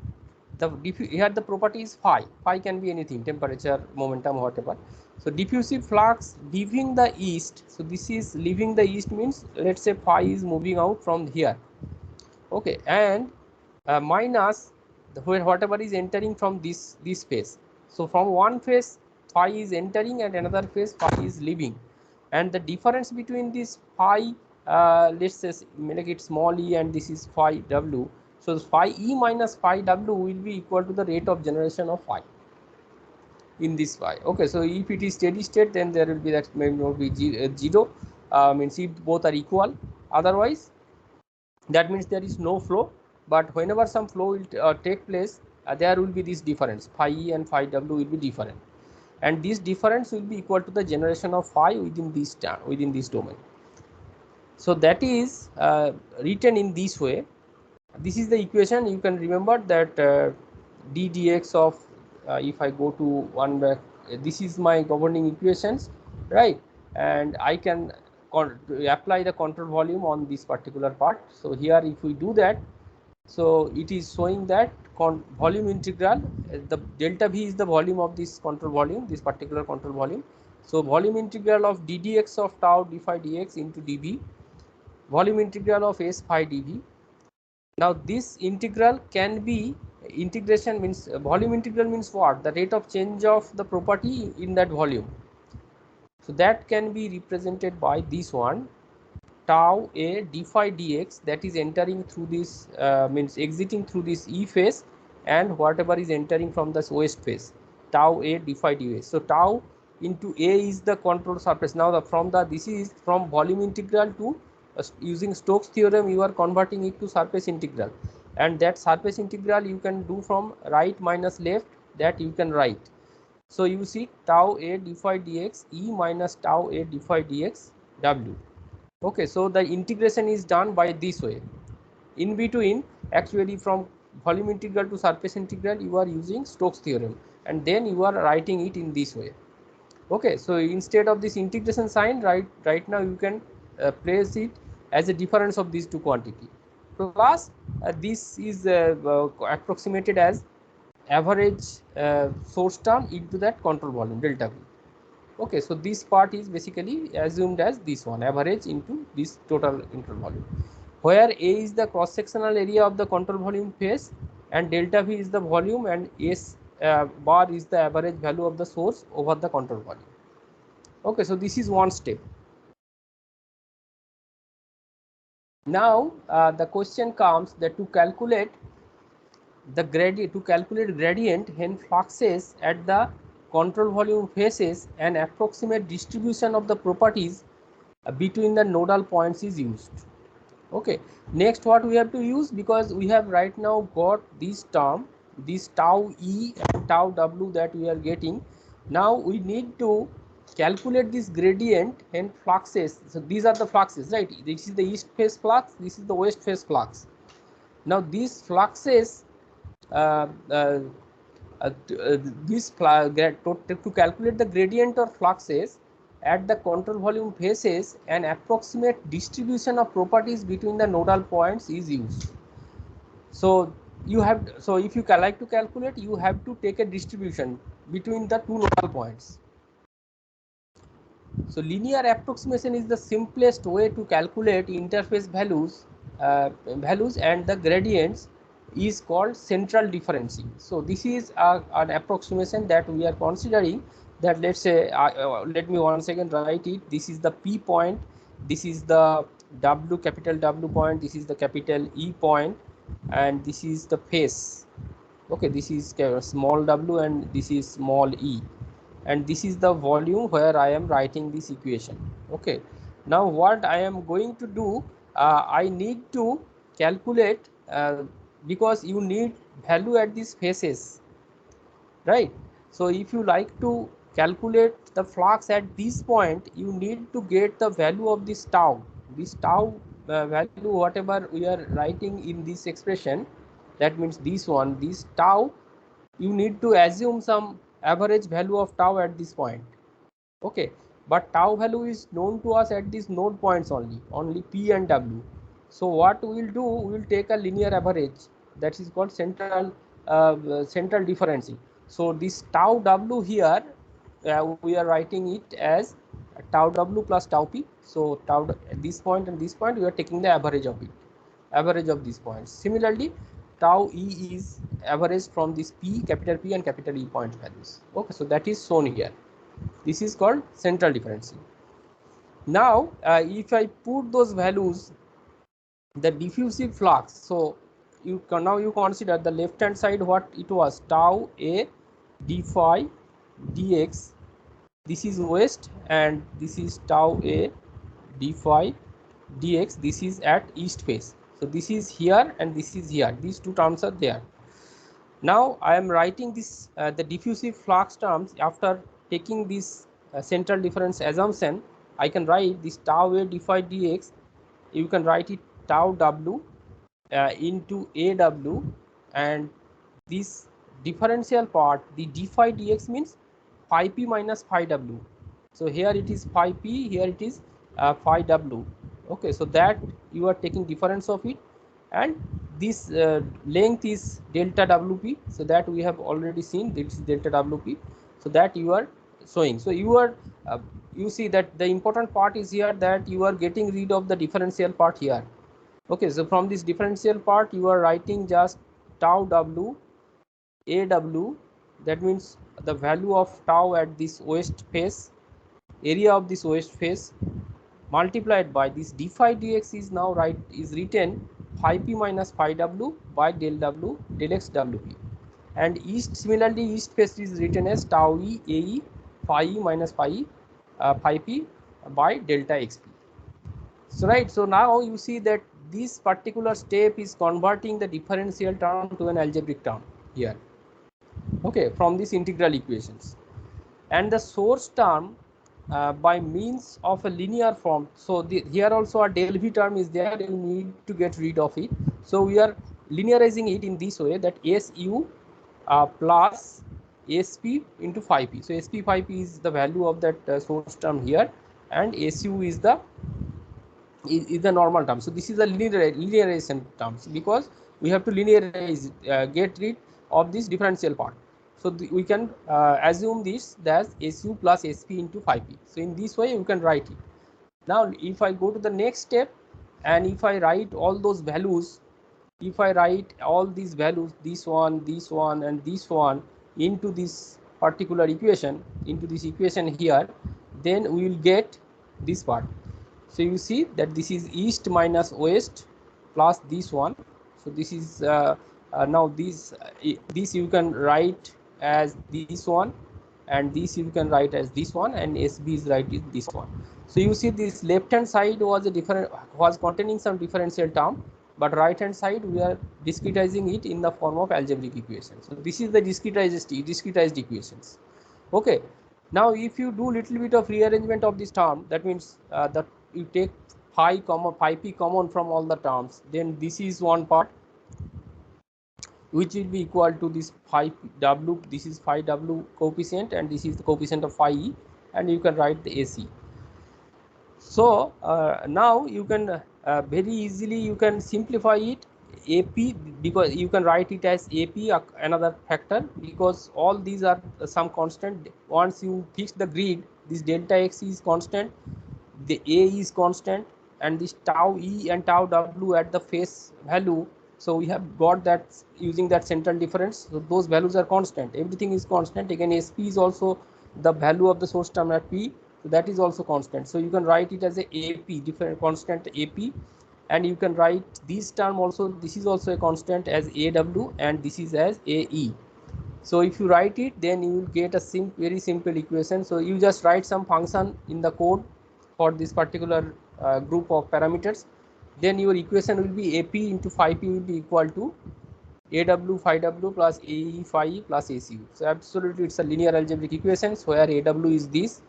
here the property is phi can be anything, temperature, momentum, whatever. So diffusive flux leaving the east, so this is leaving the east means let's say phi is moving out from here. Okay, and minus whatever is entering from this phase. So from one phase phi is entering and another phase phi is leaving, and the difference between this phi let's say make it small e, and this is phi w. So phi e minus phi w will be equal to the rate of generation of phi in this phi. Okay, so if it is steady state, then there will be that may not be zero, means if both are equal. Otherwise that means there is no flow, but whenever some flow will take place, there will be this difference, phi e and phi w will be different, and this difference will be equal to the generation of phi within this domain. So that is written in this way. This is the equation. You can remember that d dx of if I go to one back, this is my governing equations, right? And I can apply the control volume on this particular part. So here if we do that, so it is showing that volume integral, the delta V is the volume of this control volume, this particular control volume. So volume integral of ddx of tau d phi dx into dv, volume integral of s phi dv. Now this integral can be, integration means volume integral means what? The rate of change of the property in that volume. So that can be represented by this one, tau a d phi dx, that is entering through this means exiting through this E phase, and whatever is entering from this west phase, tau a d phi dx. So tau into a is the control surface. Now this is from volume integral to using Stokes theorem, you are converting it to surface integral, and that surface integral you can do from right minus left, that you can write. So you see tau a d phi dx E minus tau a d phi dx W. Okay, so the integration is done by this way. In between, actually from volume integral to surface integral, you are using Stokes theorem, and then you are writing it in this way. Okay, so instead of this integration sign, right now you can place it as a difference of these two quantity, plus this is approximated as average source term into that control volume delta V. Okay, so this part is basically assumed as this one, average into this total control volume, where A is the cross sectional area of the control volume phase, and delta V is the volume, and S bar is the average value of the source over the control volume. Okay, so this is one step. Now the question comes that to calculate the gradient when fluxes at the control volume phases, an approximate distribution of the properties between the nodal points is used. Okay, next what we have to use, because we have right now got this term, this tau E and tau W that we are getting. Now we need to calculate this gradient and fluxes. So these are the fluxes, right? This is the east phase flux, this is the west phase flux. Now these fluxes uh, uh, to calculate the gradient or fluxes at the control volume phases, an approximate distribution of properties between the nodal points is used. So you have, so if you like to calculate, you have to take a distribution between the two nodal points. So linear approximation is the simplest way to calculate interface values and the gradients is called central differencing. So this is an approximation that we are considering, that let's say let me once again write it. This is the P point, this is the W, capital W point, this is the capital E point, and this is the phase. Okay, this is small w and this is small e, and this is the volume where I am writing this equation. Okay, now what I am going to do, I need to calculate, because you need value at these phases, right? So if you like to calculate the flux at this point, you need to get the value of this tau, value whatever we are writing in this expression, that means this one, this tau, you need to assume some average value of tau at this point. Okay, but tau value is known to us at these node points only P and W. So what we will do, we will take a linear average, that is called central differencing. So this tau W here, we are writing it as tau W plus tau P. So tau this point and this point, we are taking the average of it, average of these points. Similarly, tau E is average from this P, capital P and capital E point values. Okay, so that is shown here. This is called central differencing. Now if I put those values, the diffusive flux, so you can now you consider the left hand side, what it was, tau A d phi dx, this is west, and this is tau A d phi dx, this is at east phase. So this is here and this is here, these two terms are there. Now I am writing this the diffusive flux terms after taking this central difference assumption. I can write this tau A d phi dx, you can write it tau W into AW, and this differential part, the d phi dx means phi p minus phi w. So here it is phi p, here it is phi w. Okay, so that you are taking difference of it, and this length is delta wp. So that we have already seen, this is delta wp. So that you are showing. So you are you see that the important part is here, that you are getting rid of the differential part here. Okay, so from this differential part you are writing just tau w aw, that means the value of tau at this west face, area of this west face, multiplied by this d phi dx is now is written phi p minus phi w by del w del x wp, and east, similarly east face is written as tau e ae phi e minus phi p by delta xp. So right, so now you see that this particular step is converting the differential term to an algebraic term here. Okay, from these integral equations, and the source term by means of a linear form. So here also a del v term is there, you need to get rid of it. So we are linearizing it in this way, that su plus sp into phi p. So sp phi p is the value of that source term here, and su is the normal term. So this is the linearization terms, because we have to linearize, get rid of this differential part. So we can assume this as su plus sp into phi p. So in this way you can write it. Now if I go to the next step, and if I write all those values, if I write all these values, this one and this one, into this particular equation, into this equation here, then we will get this part. So you see that this is east minus west plus this one. So this is now this you can write as this one, and this you can write as this one, and sb is right is this one. So you see this left hand side was containing some differential term, but right hand side we are discretizing it in the form of algebraic equations. So this is the discretized equations. Okay, now if you do little bit of rearrangement of this term, that means that you take phi comma phi p common from all the terms, then this is one part which will be equal to this phi w, this is phi w coefficient, and this is the coefficient of phi e, and you can write the ac. So now you can very easily you can simplify it ap, because you can write it as ap another factor, because all these are some constant. Once you fix the grid, this delta x is constant, the a is constant, and this tau e and tau w at the face value. So we have got that using that central difference. So those values are constant, everything is constant. Again sp is also the value of the source term at p, so that is also constant. So you can write it as a ap, different constant ap, and you can write this term also, this is also a constant as aw, and this is as ae. So if you write it, then you will get a very simple equation. So you just write some function in the code for this particular group of parameters, then your equation will be ap into phi p will be equal to aw phi w plus ae phi e plus acu. So absolutely it's a linear algebraic equations where aw is this,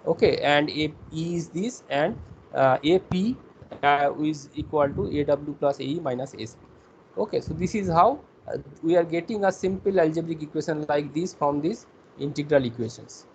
okay, and ae is this, and ap is equal to aw plus ae minus sp. Okay, so this is how we are getting a simple algebraic equation like this from these integral equations,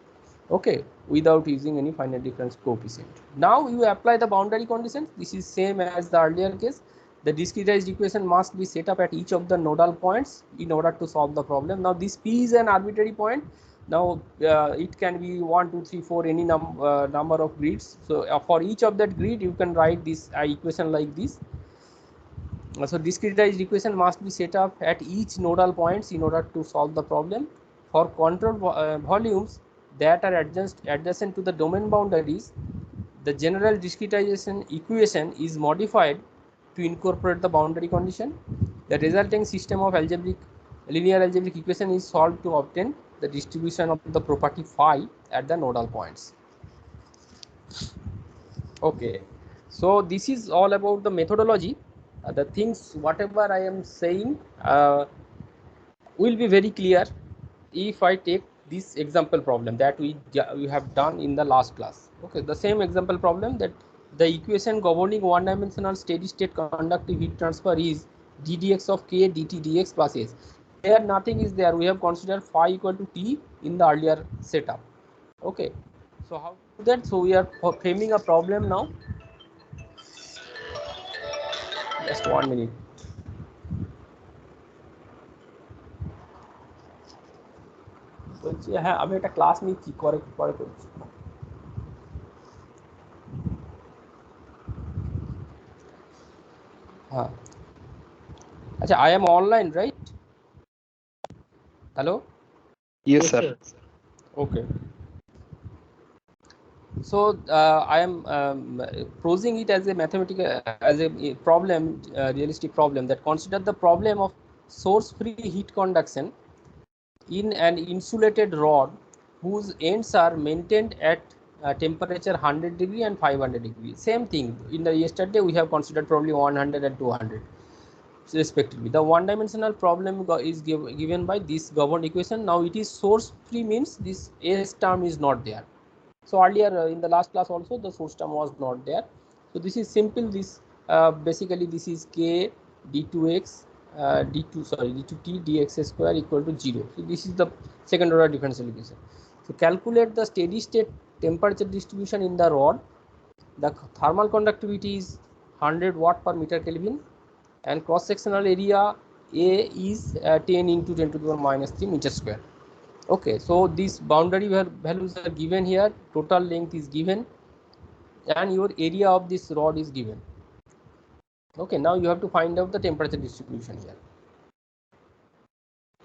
okay, without using any finite difference coefficient. Now you apply the boundary conditions. This is same as the earlier case. The discretized equation must be set up at each of the nodal points in order to solve the problem. Now this p is an arbitrary point. Now it can be 1 2 3 4 any number of grids. So for each of that grid you can write this equation like this. So discretized equation must be set up at each nodal points in order to solve the problem. For control volumes that are adjacent to the domain boundaries, the general discretization equation is modified to incorporate the boundary condition. The resulting system of linear algebraic equation is solved to obtain the distribution of the property phi at the nodal points. Okay, so this is all about the methodology. The things whatever I am saying will be very clear if I take this example problem that we have done in the last class. Okay, the same example problem, that the equation governing one dimensional steady state conductive heat transfer is ddx of k dt dx plus s. there nothing is there. We have considered phi equal to t in the earlier setup. Okay, so how to do that? So we are framing a problem now. Just 1 minute. বলছি হ্যাঁ আমি একটা class নিচ্ছি পরে পরে করছি হ্যাঁ আচ্ছা I am online, right? Hello? Yes, sir. Okay. So I am posing it as a mathematical as a problem, realistic problem, that consider the problem of source free heat conduction in an insulated rod whose ends are maintained at temperature 100 degree and 500 degree. Same thing in the yesterday we have considered probably 100 and 200 respectively. The one dimensional problem is given by this governed equation. Now it is source free means this S term is not there. So earlier in the last class also the source term was not there. So this is simple. This basically this is k d2x d2t dx square equal to 0. So this is the second order differential equation. So calculate the steady state temperature distribution in the rod. The thermal conductivity is 100 watt per meter Kelvin and cross sectional area A is 10 into 10 to the power minus 3 meter square. Okay, so these boundary values are given here, total length is given and your area of this rod is given. Okay, now you have to find out the temperature distribution here.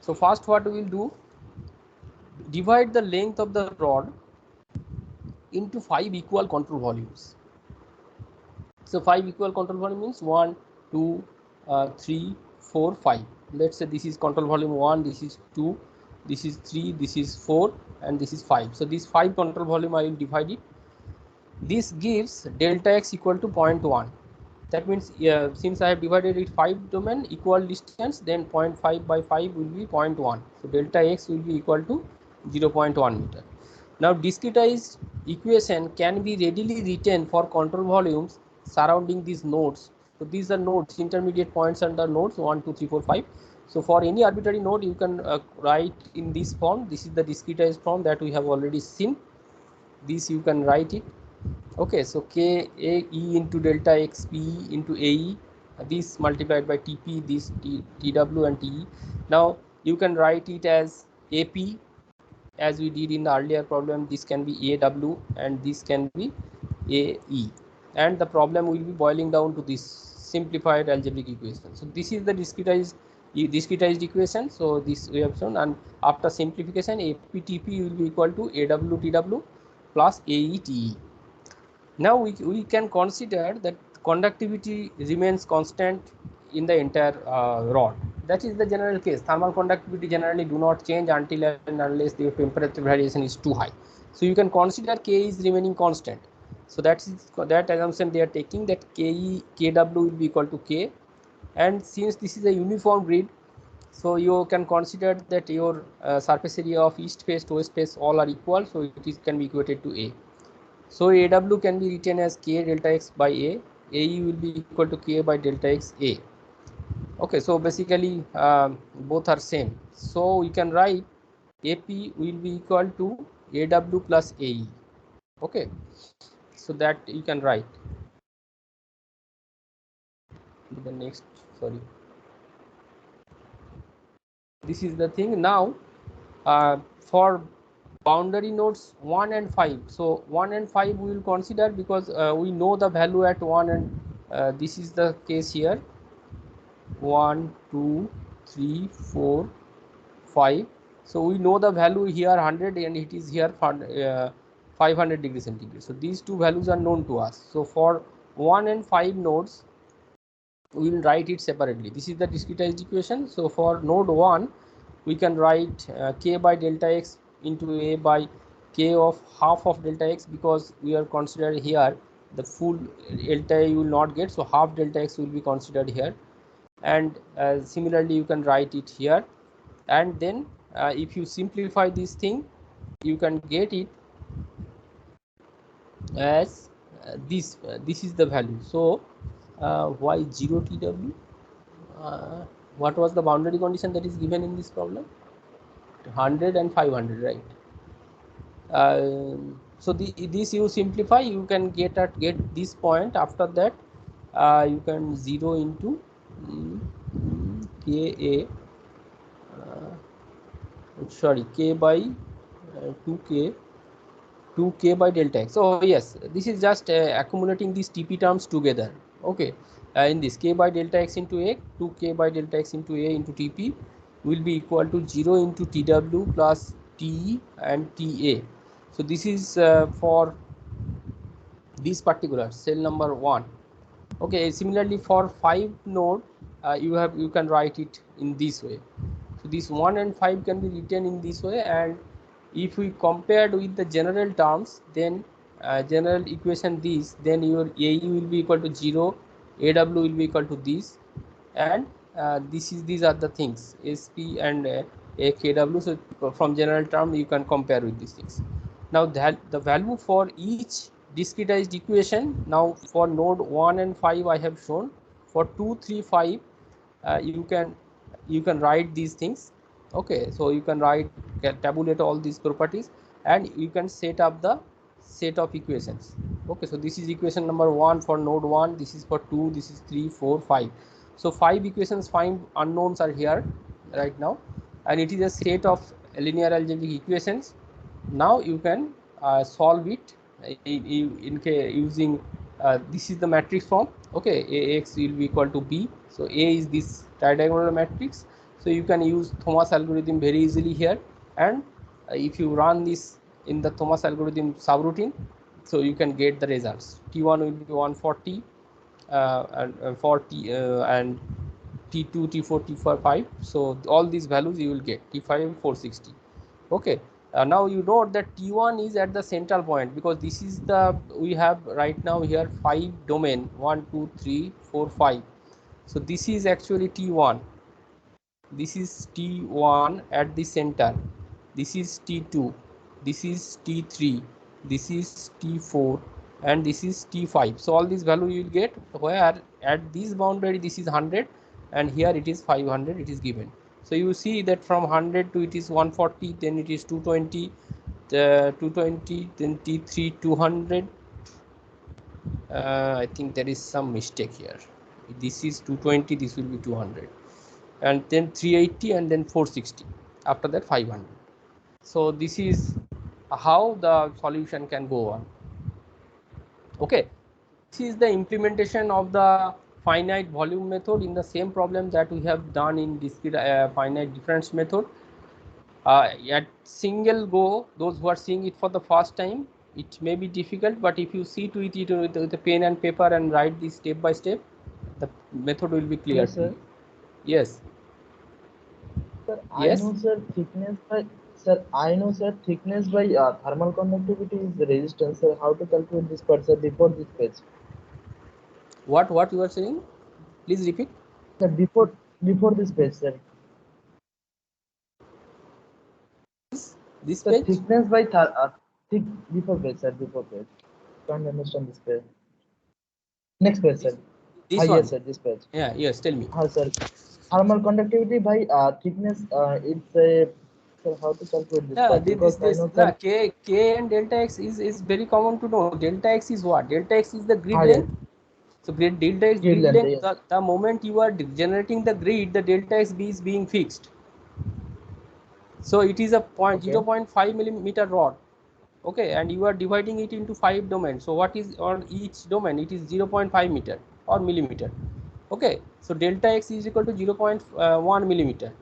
So first what we will do, divide the length of the rod into 5 equal control volumes. So 5 equal control volume means 1 2 3 4 5. Let's say this is control volume 1, this is 2, this is 3, this is 4 and this is 5. So these 5 control volume I will divide it. This gives delta x equal to 0.1. That means since I have divided it 5 domain equal distance, then 0.5 by 5 will be 0.1. So delta x will be equal to 0.1 meter. Now discretized equation can be readily written for control volumes surrounding these nodes. So these are nodes, intermediate points under nodes 1 2 3 4 5. So for any arbitrary node you can write in this form. This is the discretized form that we have already seen. This you can write it. Okay, so k a e into delta x p into ae, this multiplied by tp, this tw and te. Now you can write it as ap as we did in the earlier problem. This can be aw and this can be ae, and the problem will be boiling down to this simplified algebraic equation. So this is the discretized equation. So this we have shown, and after simplification aptp will be equal to awtw plus aete. Now we can consider that conductivity remains constant in the entire rod. That is the general case. Thermal conductivity generally do not change until and unless the temperature variation is too high. So you can consider K is remaining constant. So that assumption they are taking, that Kw will be equal to K, and since this is a uniform grid, so you can consider that your surface area of east face to west face all are equal, so can be equated to A. So AW can be written as K delta x by A. AE will be equal to K by delta x A. Okay, so basically both are same. So we can write AP will be equal to AW plus AE. Okay, so that you can write. The next, sorry. This is the thing. Now for boundary nodes 1 and 5. So 1 and 5 we will consider because we know the value at 1 and this is the case here. 1 2 3 4 5. So we know the value here 100 and it is here 500 degrees centigrade. So these two values are known to us. So for 1 and 5 nodes we will write it separately. This is the discretized equation. So for node 1 we can write k by delta x into a by k of half of delta x, because we are considered here the full delta you will not get, so half delta x will be considered here. And similarly you can write it here, and then if you simplify this thing you can get it as this is the value. So why 0 tw What was the boundary condition that is given in this problem? 100 and 500, right? So this you simplify, you can get this point. After that, you can 0 into Ka, sorry, K by 2K 2K by delta x. So yes, this is just accumulating these TP terms together. Okay, in this K by delta x into A, 2K by delta x into A into TP will be equal to 0 into TW plus TE and TA. So this is for this particular cell number 1. Okay, similarly for 5 node, you can write it in this way. So this 1 and 5 can be written in this way, and if we compared with the general terms, then general equation this, then your AE will be equal to 0, AW will be equal to this, and these are the things SP and AKW. So from general term you can compare with these things. Now that the value for each discretized equation, now for node 1 and 5 I have shown. For 2, 3, 5 you can write these things. Okay, so you can tabulate all these properties, and you can set up the set of equations. Okay, so this is equation number 1 for node 1, this is for 2, this is 3, 4, 5. So 5 equations, 5 unknowns are here right now, and it is a set of linear algebraic equations. Now you can solve it using this is the matrix form. Okay, Ax will be equal to B. So A is this tridiagonal matrix. So you can use Thomas algorithm very easily here, and if you run this in the Thomas algorithm subroutine, so you can get the results. T1 will be 140 and 40 and T2, T4, T4, 5. So all these values you will get. T5 460. Okay. Now you know that T1 is at the central point, because this is the, we have right now here 5 domain 1, 2, 3, 4, 5. So this is actually T1. This is T1 at the center. This is T2. This is T3. This is T4, and this is T5. So all these value you will get, where at this boundary this is 100, and here it is 500, it is given. So you see that from 100 to it is 140, then it is 220, 220, then T3 200. I think there is some mistake here. This is 220, this will be 200, and then 380, and then 460, after that 500. So this is how the solution can go on. Okay, this is the implementation of the finite volume method in the same problem that we have done in discrete finite difference method. At single go, those who are seeing it for the first time, it may be difficult, but if you see to it with a pen and paper and write this step by step, the method will be clear. Yes, sir. Yes. Sir, Yes. I know, sir, thickness by thermal conductivity is the resistance. Sir, how to calculate this part, sir, before this page? What you are saying? Please repeat. Sir, before this page, sir. This Sir, page? thickness by before page, sir, before page. Can't understand this page. Next page, sir. This one? Yes, sir, this page. Yeah, yes, tell me. Sir, thermal conductivity by thickness, it's a, sir, how to calculate this part? Because I know, sir, K and delta x is very common to know. Delta x is what? Delta x is the grid yes. length. So delta x Grid grid length, length, yes. the moment you are generating the grid, the delta x b is being fixed. So it is a point, Okay. 0.5 millimeter rod. Okay, and you are dividing it into 5 domains. So what is on each domain? It is 0.5 meter or millimeter. Okay, so delta x is equal to 0.1 millimeter,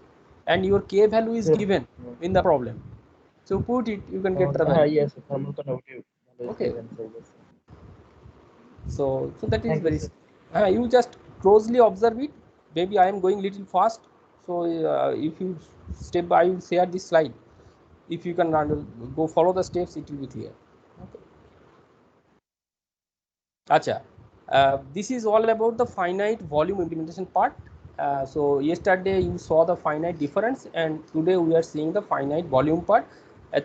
and your k value is given in the problem. So put it, you can get the value. Yes, thermal conductivity is Okay. given, sir, yes. So that is Thank you, very. sir. You just closely observe it. Maybe I am going little fast. So if you step by, I will share this slide. If you can go follow the steps, it will be clear. Okay. Acha. This is all about the finite volume implementation part. So yesterday you saw the finite difference, and today we are seeing the finite volume part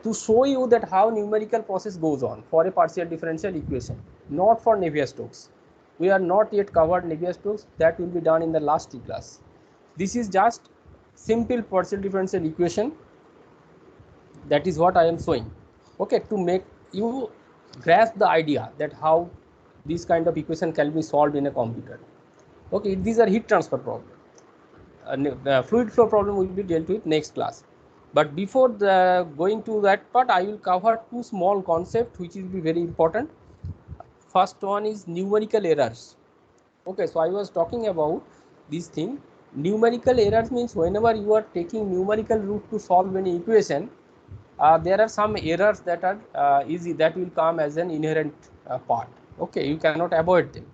to show you that how numerical process goes on for a partial differential equation, not for Navier-Stokes. We are not yet covered Navier-Stokes. That will be done in the last 2 classes. This is just simple partial differential equation. That is what I am showing. Okay, to make you grasp the idea that how this kind of equation can be solved in a computer. Okay, these are heat transfer problem. Fluid flow problem will be dealt with next class. But before going to that part, I will cover two small concepts which will be very important. First one is numerical errors. Okay, so I was talking about this thing. Numerical errors means whenever you are taking numerical route to solve any equation, there are some errors that are easy, that will come as an inherent part. Okay, you cannot avoid them.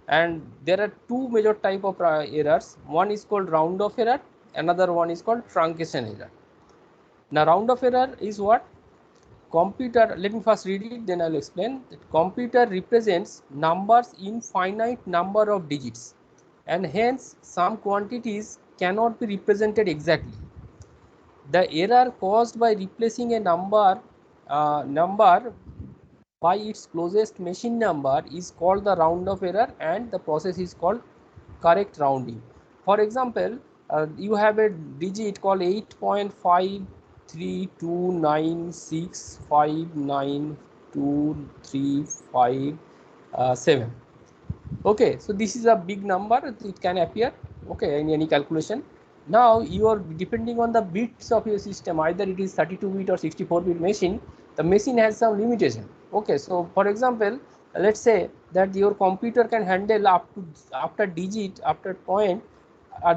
And there are two major type of errors. One is called round off error, another one is called truncation error. Now round off error is what? Computer, let me first read it, then I will explain. That computer represents numbers in finite number of digits, and hence some quantities cannot be represented exactly. The error caused by replacing a number by its closest machine number is called the round off error, and the process is called correct rounding. For example, you have a digit called 8.5329659235 Okay, so this is a big number, it can appear, okay, in any calculation. Now you are depending on the bits of your system, either it is 32-bit or 64-bit machine, the machine has some limitation. Okay, so for example, let's say that your computer can handle up to, after digit, after point,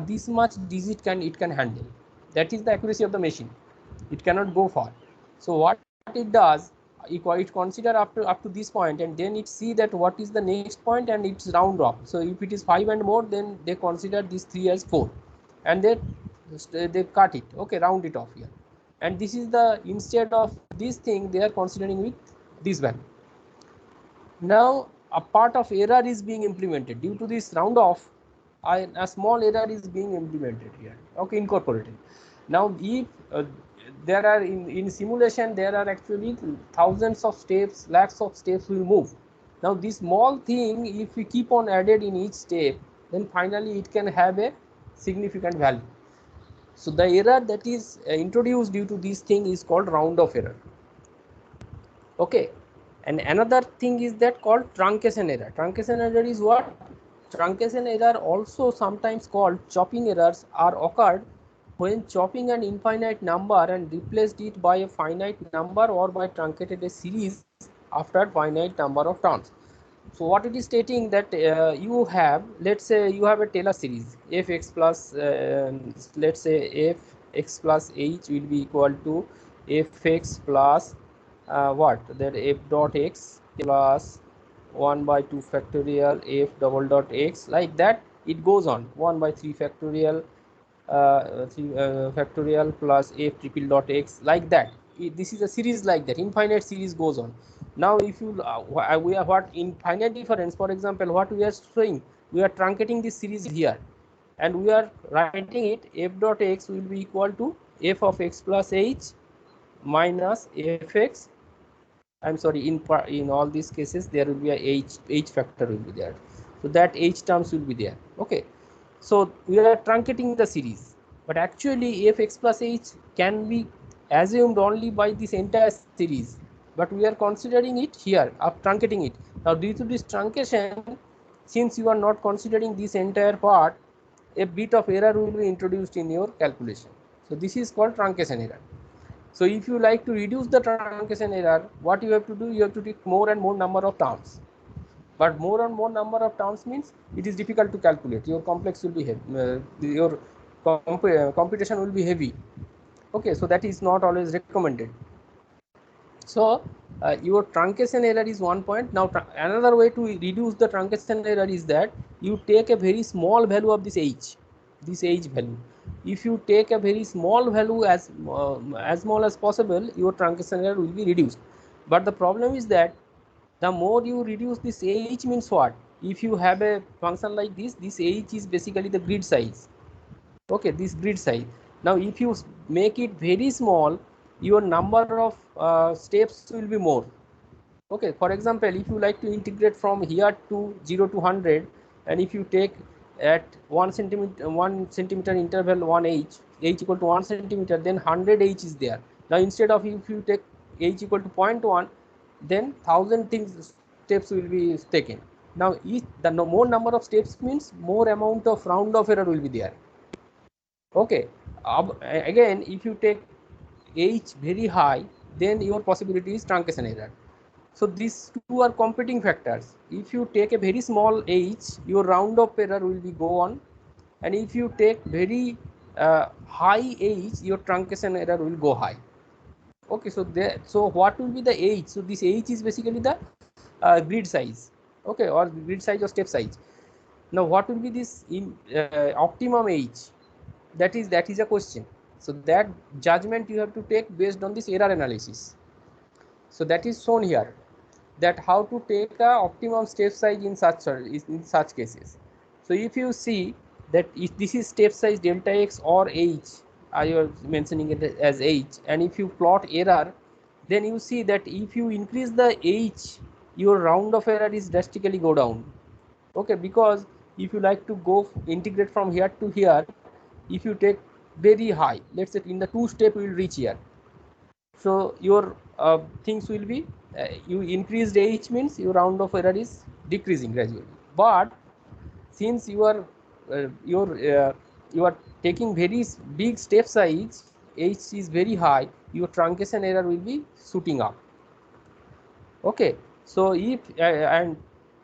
this much digit it can handle. That is the accuracy of the machine. It cannot go far. So what it does, it consider up to this point, and then it see that what is the next point, and it's round off. So if it is 5 and more, then they consider this 3 as 4, and they cut it, okay, round it off here. And this is the, instead of this thing, they are considering with this value. Now a part of error is being implemented due to this round off. A small error is being implemented here, okay, incorporated. Now if there are in simulation, there are actually thousands of steps, lakhs of steps will move. Now this small thing, if we keep on added in each step, then finally it can have a significant value. So the error that is introduced due to this thing is called round off error. Okay, and another thing is that called truncation error. Truncation error is what? Truncation error, also sometimes called chopping errors, are occurred when chopping an infinite number and replaced it by a finite number, or by truncated a series after finite number of turns. So what it is stating that you have, let's say you have a Taylor series fx plus let's say fx plus h will be equal to fx plus what, that f dot x plus 1 by 2 factorial f double dot x, like that it goes on, 1 by 3 factorial 3 factorial plus f triple dot x, like that. This is a series like that, infinite series goes on. Now if you we are what infinite difference, for example, what we are showing, we are truncating this series here, and we are writing it f dot x will be equal to f of x plus h minus fx. I'm sorry, in all these cases there will be a h factor will be there, so that h terms will be there. Okay, so we are truncating the series, but actually fx plus h can be assumed only by this entire series, but we are considering it here, truncating it. Now due to this truncation, since you are not considering this entire part, a bit of error will be introduced in your calculation. So this is called truncation error. So if you like to reduce the truncation error, what you have to do, you have to take more and more number of terms. But more and more number of terms means it is difficult to calculate. Your complex will be heavy, your computation will be heavy. Okay, so that is not always recommended. So your truncation error is one point. Now another way to reduce the truncation error is that you take a very small value of this h value. If you take a very small value, as small as possible, your truncation error will be reduced. But the problem is that the more you reduce this h, means what? If you have a function like this h is basically the grid size. Okay, this grid size. Now if you make it very small, your number of steps will be more. Okay, for example, if you like to integrate from here to 0 to 100, and if you take at 1 centimeter interval 1 h equal to 1 centimeter, then 100 h is there. Now instead of if you take h equal to 0.1, then 1000 things steps will be taken. Now each the more number of steps means more amount of round of error will be there. Okay, again if you take h very high, then your possibility is truncation error. So these two are competing factors. If you take a very small h, your round of error will be go on, and if you take very high h, your truncation error will go high. Okay, so there, so what will be the h? So this h is basically the grid size, okay, or grid size or step size. Now what will be this optimum h? That is a question. So that judgment you have to take based on this error analysis. So that is shown here, that how to take a optimum step size in such cases. So if you see that if this is step size delta x or h, I was mentioning it as h, and if you plot error, then you see that if you increase the h, your round of error is drastically go down. Okay, because if you like to go integrate from here to here, if you take very high, let's say in the 2 step you will reach here, so your things will be you increased h means your round of error is decreasing gradually. But since you are taking very big step size, h is very high, your truncation error will be shooting up. Okay, so if and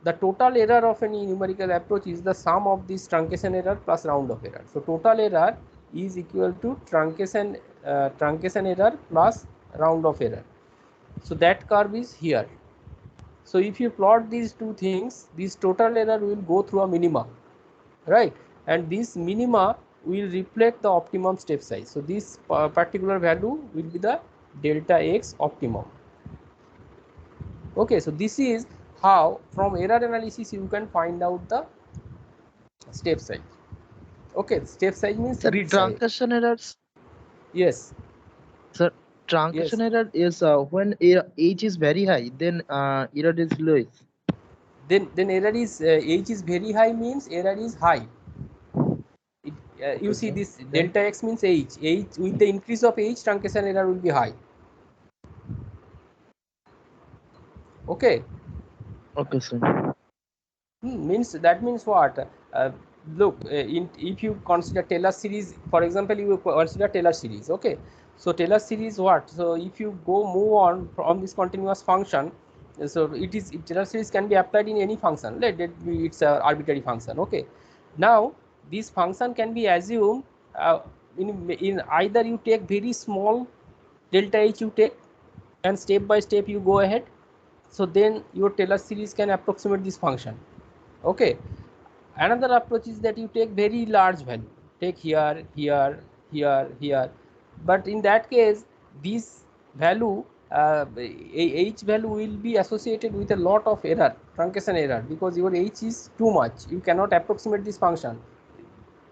the total error of any numerical approach is the sum of this truncation error plus round of error. So total error is equal to truncation error plus round of error. So that curve is here. So if you plot these two things, this total error will go through a minima, right? And this minima will reflect the optimum step size. So this particular value will be the delta x optimum. Okay, so this is how from error analysis you can find out the step size. Okay, step size means The grid size. truncation errors. Yes, So truncation yes. error is when h is very high, then error is low. Then error is h is very high means error is high. It, you Okay, see sir. this Then delta x means h. H with the increase of h, truncation error will be high. Okay. okay, sir. Means that means what? Look, if you consider Taylor series, for example, you consider Taylor series. Okay, so Taylor series what? So if you go move on from this continuous function, so Taylor series can be applied in any function. Let it be it's a arbitrary function. Okay, now this function can be assumed in either you take very small delta h you take, and step by step you go ahead. So then your Taylor series can approximate this function. Okay, another approach is that you take very large value, take here, here, here, but in that case this value h value will be associated with a lot of error, truncation error, because your h is too much, you cannot approximate this function,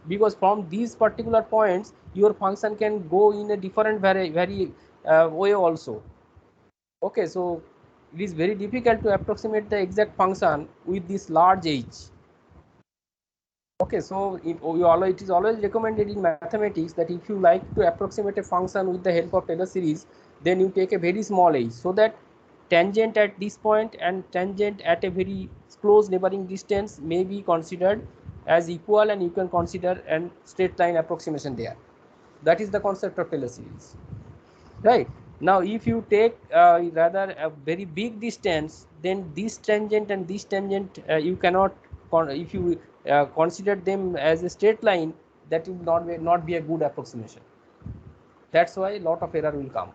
because from these particular points your function can go in a different very way also. Okay, so it is very difficult to approximate the exact function with this large h. Okay, so it is always recommended in mathematics that if you like to approximate a function with the help of Taylor series, then you take a very small h, so that tangent at this point and tangent at a very close neighboring distance may be considered as equal, and you can consider a straight line approximation there. That is the concept of Taylor series, right? Now if you take rather a very big distance, then this tangent and this tangent you cannot if you consider them as a straight line, that will not be a good approximation. That's why a lot of error will come.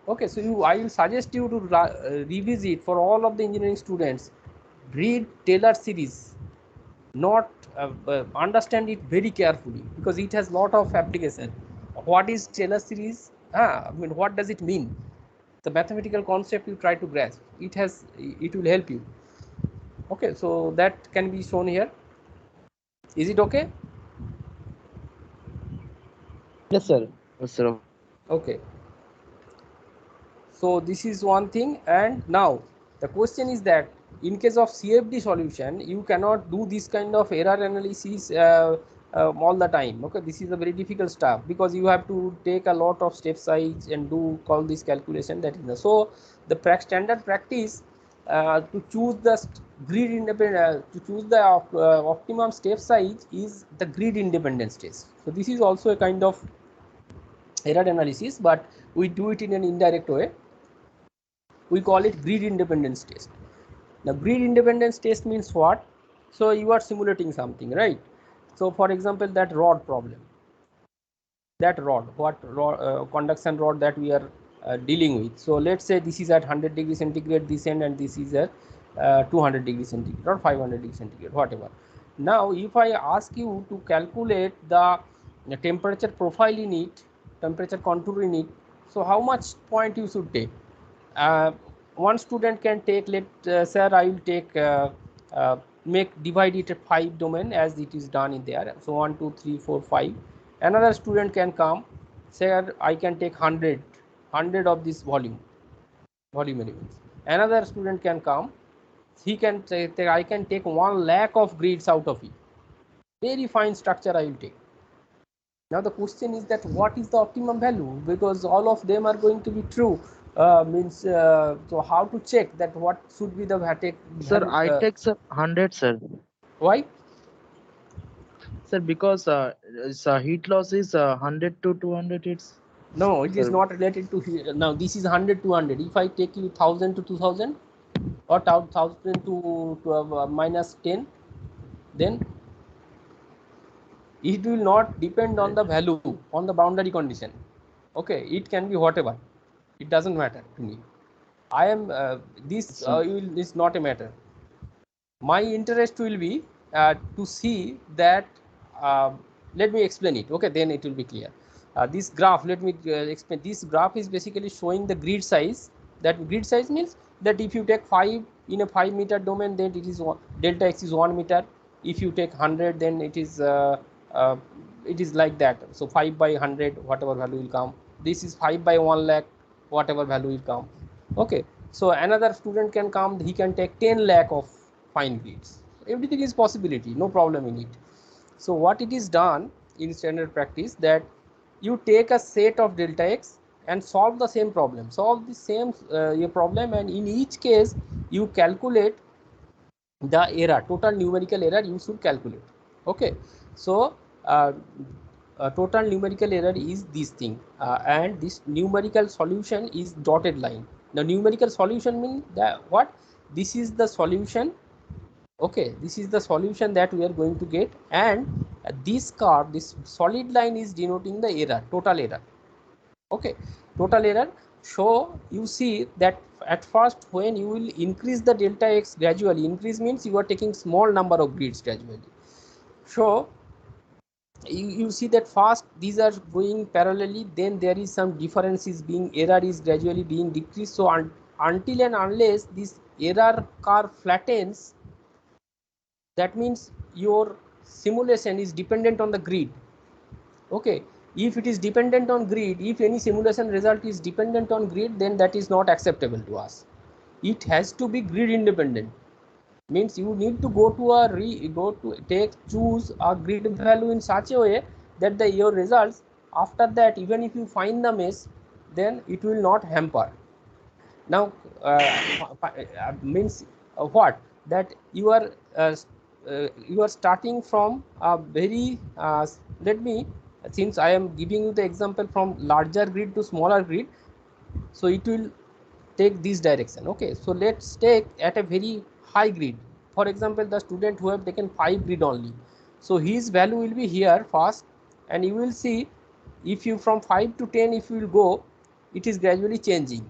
Okay, so I will suggest you to revisit for all of the engineering students, read Taylor series, not understand it very carefully, because it has lot of application. What is Taylor series? I mean, what does it mean? The mathematical concept you try to grasp, it will help you. Okay, so that can be shown here. Is it okay? Yes, sir. Yes, sir. Okay, so this is one thing. And now the question is that in case of CFD solution, you cannot do this kind of error analysis all the time. Okay, this is a very difficult stuff because you have to take a lot of step size and do all this calculation. That is the, so the standard practice to choose the grid independent to choose the optimum step size is the grid independence test. So this is also a kind of error analysis, but we do it in an indirect way. We call it grid independence test. Now grid independence test means what? So you are simulating something, right? So for example, that rod problem, that rod, what conduction rod that we are dealing with. So let's say this is at 100 degrees centigrade this end, and this is at 200 degrees centigrade or 500 degrees centigrade, whatever. Now if I ask you to calculate the temperature profile in it, temperature contour in it, so how much point you should take? One student can take, sir, I will take divide it at 5 domain as it is done in there. So 1 2 3 4 5. Another student can come, sir, I can take 100 of this volume elements. Another student can come, he can take, I can take 1 lakh of grids out of it. Very fine structure I will take. Now the question is that what is the optimum value, because all of them are going to be true. So how to check that what should be the value? Sir, I take sir 100, sir. Why? Sir, because heat loss is 100 to 200. It's No, it is sir, not related to heat. Now this is 100 to 100. If I take you 1000 to 2000 or 1000 to minus 10, then it will not depend on the value, on the boundary condition. Okay, it can be whatever. It doesn't matter to me. I am this is not a matter. My interest will be to see that let me explain it. Okay, then it will be clear. This graph, let me explain. This graph is basically showing the grid size. That grid size means that if you take 5 in a 5 meter domain, then it is delta x is 1 meter. If you take 100, then it is like that. So 5 by 100, whatever value will come. This is 5 by 1 lakh, whatever value will come. Okay, so another student can come, he can take 10 lakh of fine grids. Everything is possibility, no problem in it. So what it is done in standard practice, that you take a set of delta x and solve the same problem, solve the same your problem, and in each case you calculate the error, total numerical error you should calculate. Okay, so total numerical error is this thing, and this numerical solution is dotted line. The numerical solution means that what? This is the solution. Okay, this is the solution that we are going to get, and this curve, this solid line is denoting the error, total error. Okay, total error. So you see that at first when you will increase the delta x gradually, increase means you are taking small number of grids gradually. So you see that first these are going parallelly, then there is some differences being, error is gradually being decreased. So until and unless this error curve flattens, that means your simulation is dependent on the grid. Okay, if it is dependent on grid, if any simulation result is dependent on grid, then that is not acceptable to us. It has to be grid independent. Means you need to go to choose a grid value in such a way that your results after that, even if you find the mesh, then it will not hamper. Now means what? That you are starting from a very let me, since I am giving you the example from larger grid to smaller grid, so it will take this direction. Okay, so let's take at a very high grid. For example, the student who have taken 5 grid only, so his value will be here first, and you will see if you from 5 to 10, if you will go, it is gradually changing.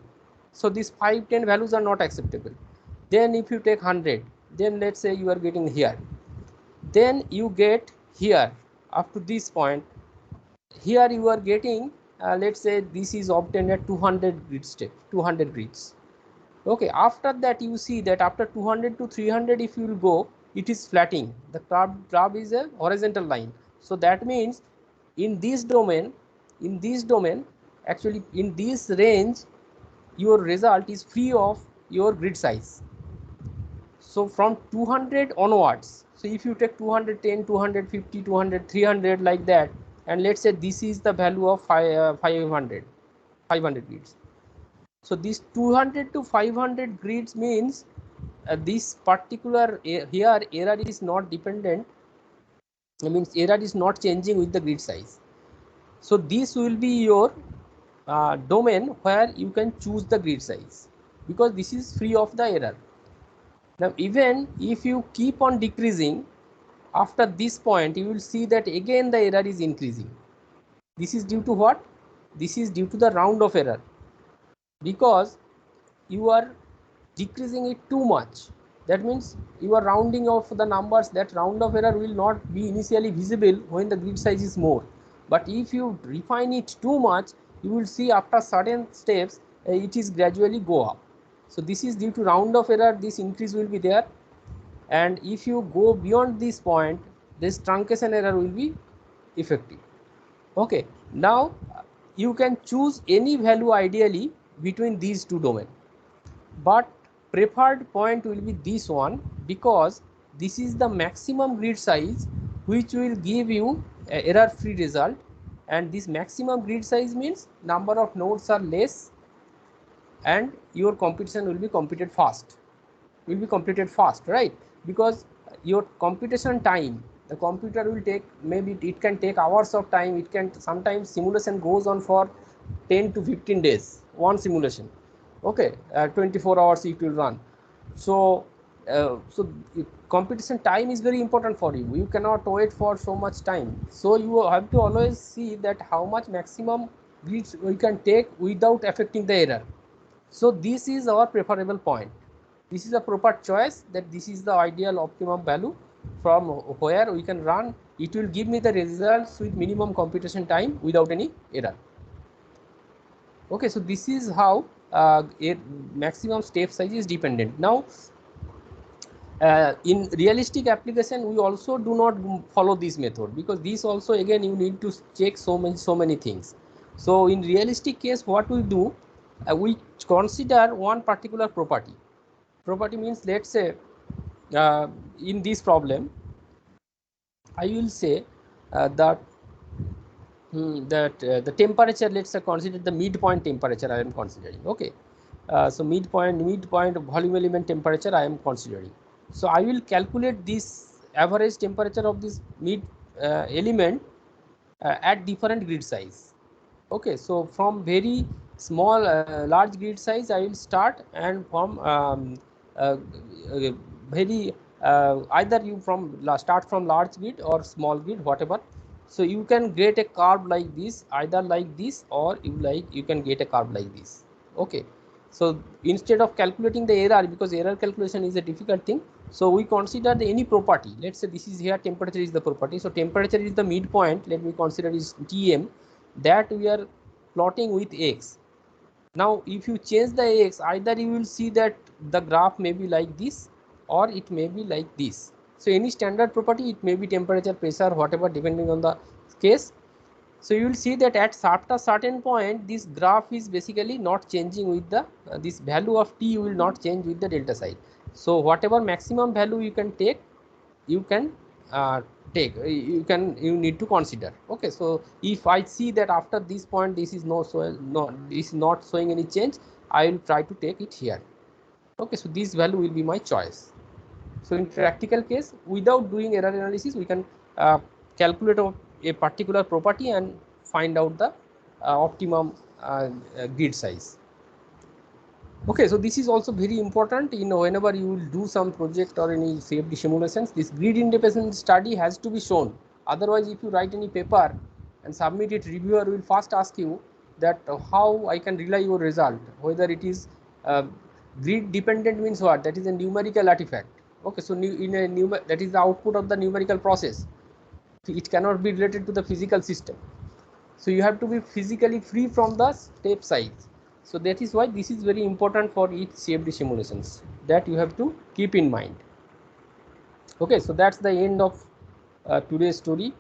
So these 5 10 values are not acceptable. Then if you take 100, then let's say you are getting here, then you get here up to this point, here you are getting let's say this is obtained at 200 grid step, 200 grids. Okay, after that you see that after 200 to 300, if you will go, it is flattening. The curve is a horizontal line. So that means in this domain, actually in this range, your result is free of your grid size. So from 200 onwards, so if you take 210, 250, 200, 300 like that, and let's say this is the value of 500 grids. So this 200 to 500 grids means this particular here error is not dependent, means error is not changing with the grid size. So this will be your domain where you can choose the grid size, because this is free of the error. Now even if you keep on decreasing, after this point you will see that again the error is increasing. This is due to what? This is due to the round of error, because you are decreasing it too much. That means you are rounding off the numbers. That round of error will not be initially visible when the grid size is more, but if you refine it too much, you will see after certain steps it is gradually go up. So this is due to round of error, this increase will be there, and if you go beyond this point, this truncation error will be effective. Okay, now you can choose any value ideally between these two domains, but preferred point will be this one, because this is the maximum grid size which will give you error free result, and this maximum grid size means number of nodes are less and your computation will be completed fast, right? Because your computation time, the computer will take, maybe it can take hours of time, it can sometimes simulation goes on for 10 to 15 days, one simulation. Okay, 24 hours it will run. So computation time is very important for you. You cannot wait for so much time, so you have to always see that how much maximum grids we can take without affecting the error. So this is our preferable point. This is a proper choice, that this is the ideal optimum value from where we can run. It will give me the results with minimum computation time without any error. Okay, so this is how a maximum step size is dependent. Now in realistic application we also do not follow this method, because this also again you need to check so many things. So in realistic case what we do, we consider one particular property. Property means, let's say in this problem I will say that the temperature, let's say consider the midpoint temperature I am considering. Okay, so midpoint volume element temperature I am considering. So I will calculate this average temperature of this mid element at different grid size. Okay, so from very small large grid size I will start, and from very either you start from large grid or small grid, whatever. So you can get a curve like this, either like this, or you can get a curve like this. Okay, so instead of calculating the error, because error calculation is a difficult thing, so we consider any property. Let's say this is here, temperature is the property, so temperature is the midpoint, let me consider is Tm, that we are plotting with x. Now if you change the x, either you will see that the graph may be like this or it may be like this. So any standard property, it may be temperature, pressure, whatever, depending on the case. So you will see that at after certain point this graph is basically not changing with the this value of t will not change with the delta side. So whatever maximum value you can take, you can you need to consider. Okay, so if I see that after this point this is this is not showing any change, I will try to take it here. Okay, so this value will be my choice. So in practical case, without doing error analysis, we can calculate a particular property and find out the optimum grid size. Okay, so this is also very important in whenever you will do some project or any CFD simulations. This grid independent study has to be shown. Otherwise, if you write any paper and submit it, reviewer will first ask you that how I can rely your result, whether it is grid dependent means what? That is a numerical artifact. Okay, so that is the output of the numerical process. It cannot be related to the physical system. So you have to be physically free from the step size. So that is why this is very important for each CFD simulations, that you have to keep in mind. Okay, so that's the end of today's story.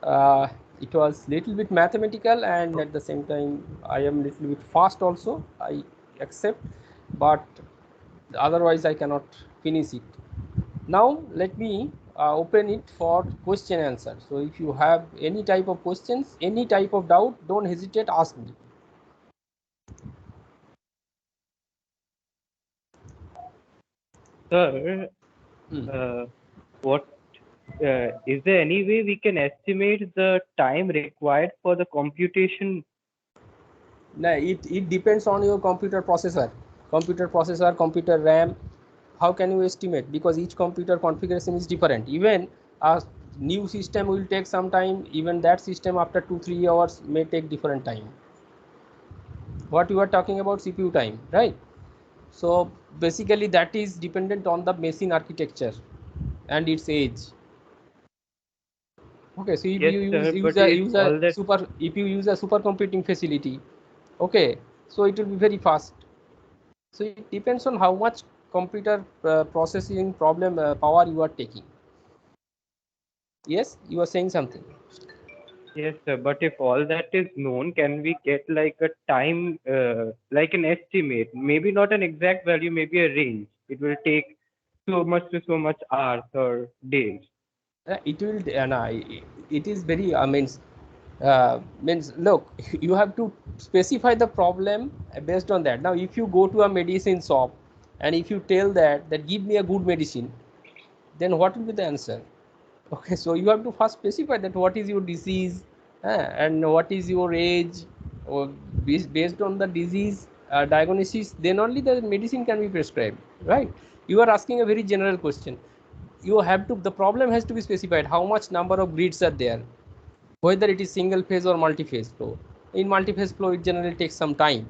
It was little bit mathematical, and at the same time I am little bit fast also, I accept, but otherwise I cannot finish it. Now let me open it for question answer. So if you have any type of questions, any type of doubt, don't hesitate, ask me. Sir, what is there any way we can estimate the time required for the computation? Now it depends on your computer processor, computer RAM. How can you estimate? Because each computer configuration is different. Even a new system will take some time. Even that system after 2-3 hours may take different time. What you are talking about CPU time, right? So basically that is dependent on the machine architecture and its age. Okay, so if Yes, you sir, use but a if all that if you use a supercomputing facility, okay, so it will be very fast. So it depends on how much computer processing problem power you are taking. Yes, you are saying something. yes, sir, but if all that is known, can we get like a time, like an estimate? Maybe not an exact value, maybe a range. It will take so much to so much hours or days. It will. No, it is very. Means look, you have to specify the problem based on that. Now, if you go to a medicine shop and if you tell that give me a good medicine, then what will be the answer? Okay, so you have to first specify that what is your disease and what is your age, or based on the disease diagnosis, then only the medicine can be prescribed, right? You are asking a very general question. You have to, the problem has to be specified, how much number of grids are there, whether it is single phase or multi-phase flow. In multi-phase flow it generally takes some time.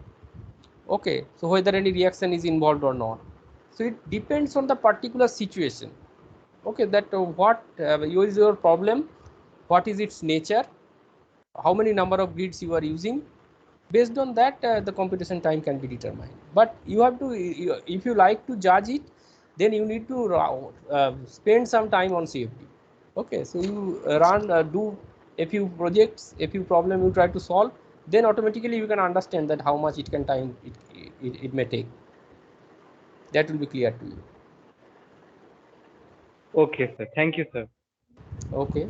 Okay, so whether any reaction is involved or not, so it depends on the particular situation. Okay, that what is your problem, what is its nature, how many number of grids you are using. Based on that the computation time can be determined. But you have to, if you like to judge it, then you need to spend some time on CFD. Okay, so you do a few projects, a few problem you try to solve, then automatically you can understand that how much it can time it may take. That will be clear to you. Okay, sir. Thank you, sir. Okay.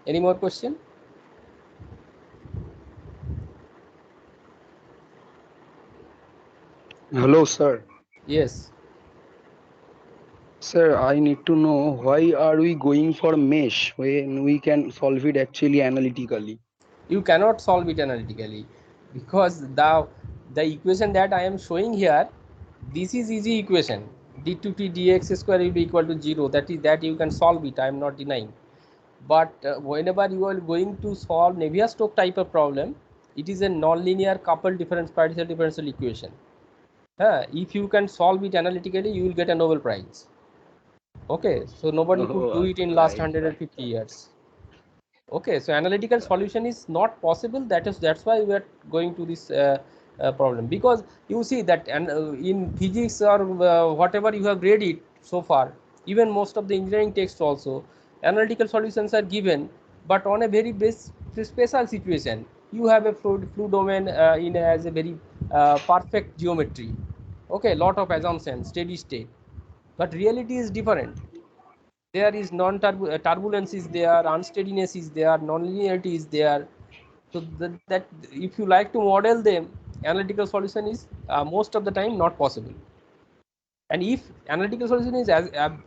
Any more question? Hello, sir. Yes. Sir, I need to know why are we going for mesh when we can solve it actually analytically? You cannot solve it analytically because the equation that I am showing here, this is easy equation. D2t dx square will be equal to 0. That you can solve it, I am not denying. But whenever you are going to solve Navier-Stokes type of problem, it is a non-linear coupled partial differential equation. If you can solve it analytically, you will get a Nobel Prize. Okay, so nobody could do Oh, it in last right, 150 right. years. Okay, so analytical solution is not possible. That's why we are going to this problem, because you see that, and in physics or whatever you have read it so far, even most of the engineering texts also, analytical solutions are given, but on a very special situation. You have a fluid domain in as a very perfect geometry. Okay, lot of assumptions, steady state, but reality is different. There is turbulence is there, unsteadiness is there, non-linearity is there. So that if you like to model them, analytical solution is most of the time not possible. And if analytical solution is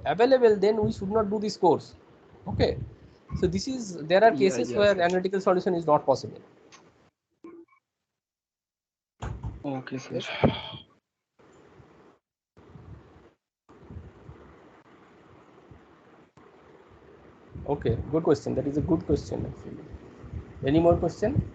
available, then we should not do this course. Okay, so this is, there are Yeah, cases yes, where yes. analytical solution is not possible. Okay, sir. Yes. Okay, good question. That is a good question actually. Any more question?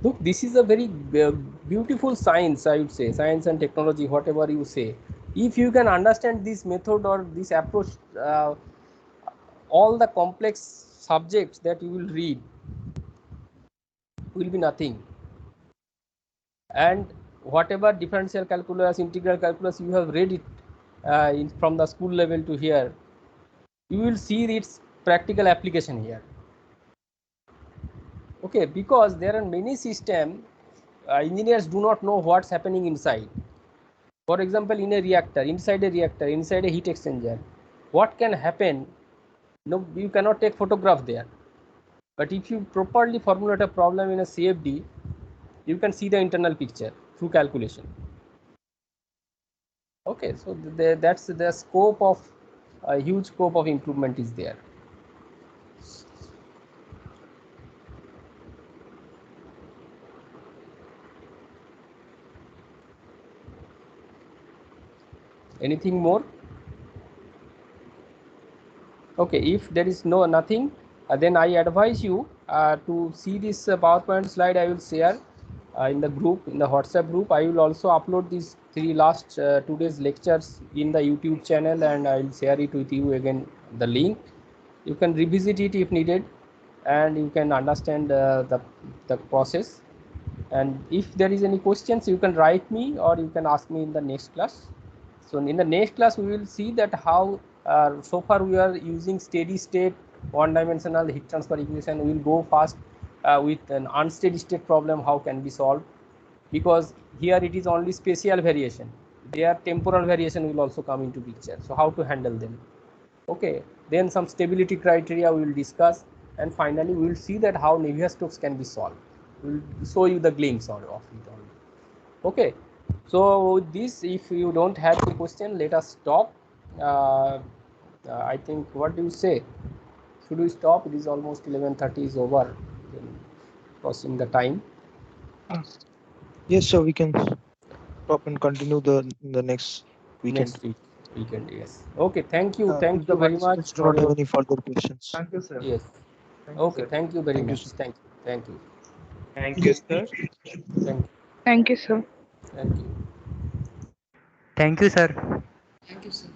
Look, this is a very beautiful science, I would say, science and technology, whatever you say. If you can understand this method or this approach, all the complex subjects that you will read will be nothing. And whatever differential calculus, integral calculus you have read it from the school level to here, you will see its practical application here. Okay, because there are many systems engineers do not know what's happening inside. For example, in a reactor, inside a heat exchanger, what can happen? No, you cannot take photograph there. But if you properly formulate a problem in a CFD, you can see the internal picture through calculation. Okay, so that's the scope of a huge scope of improvement is there. Anything more? Okay, if there is nothing, then I advise you to see this PowerPoint slide I will share in the group, in the WhatsApp group. I will also upload these 3 last 2 days lectures in the YouTube channel, and I will share it with you again, the link. You can revisit it if needed, and you can understand the process. And if there is any questions, you can write me or you can ask me in the next class. So in the next class, we will see that how so far we are using steady state one-dimensional heat transfer equation. We will go fast with an unsteady state problem, how can be solved, because here it is only spatial variation. There temporal variation will also come into picture. So how to handle them? Okay, then some stability criteria we will discuss, and finally we will see that how Navier-Stokes can be solved. We will show you the glimpse of it only. Okay, so with this, if you don't have any question, let us stop. I think, what do you say? Should we stop? It is almost 11:30 is over, crossing the time. Yes, sir. We can stop and continue the next weekend. Next weekend, yes. Okay, thank you. If Thank the you very much participants do for not have your, any further questions. Thank you, sir. yes. Thank you, Okay, sir. thank you very Thank you, much. sir. Thank you. Thank you. Thank you, sir. Thank you. Thank you, sir. Thank you. Thank you, sir.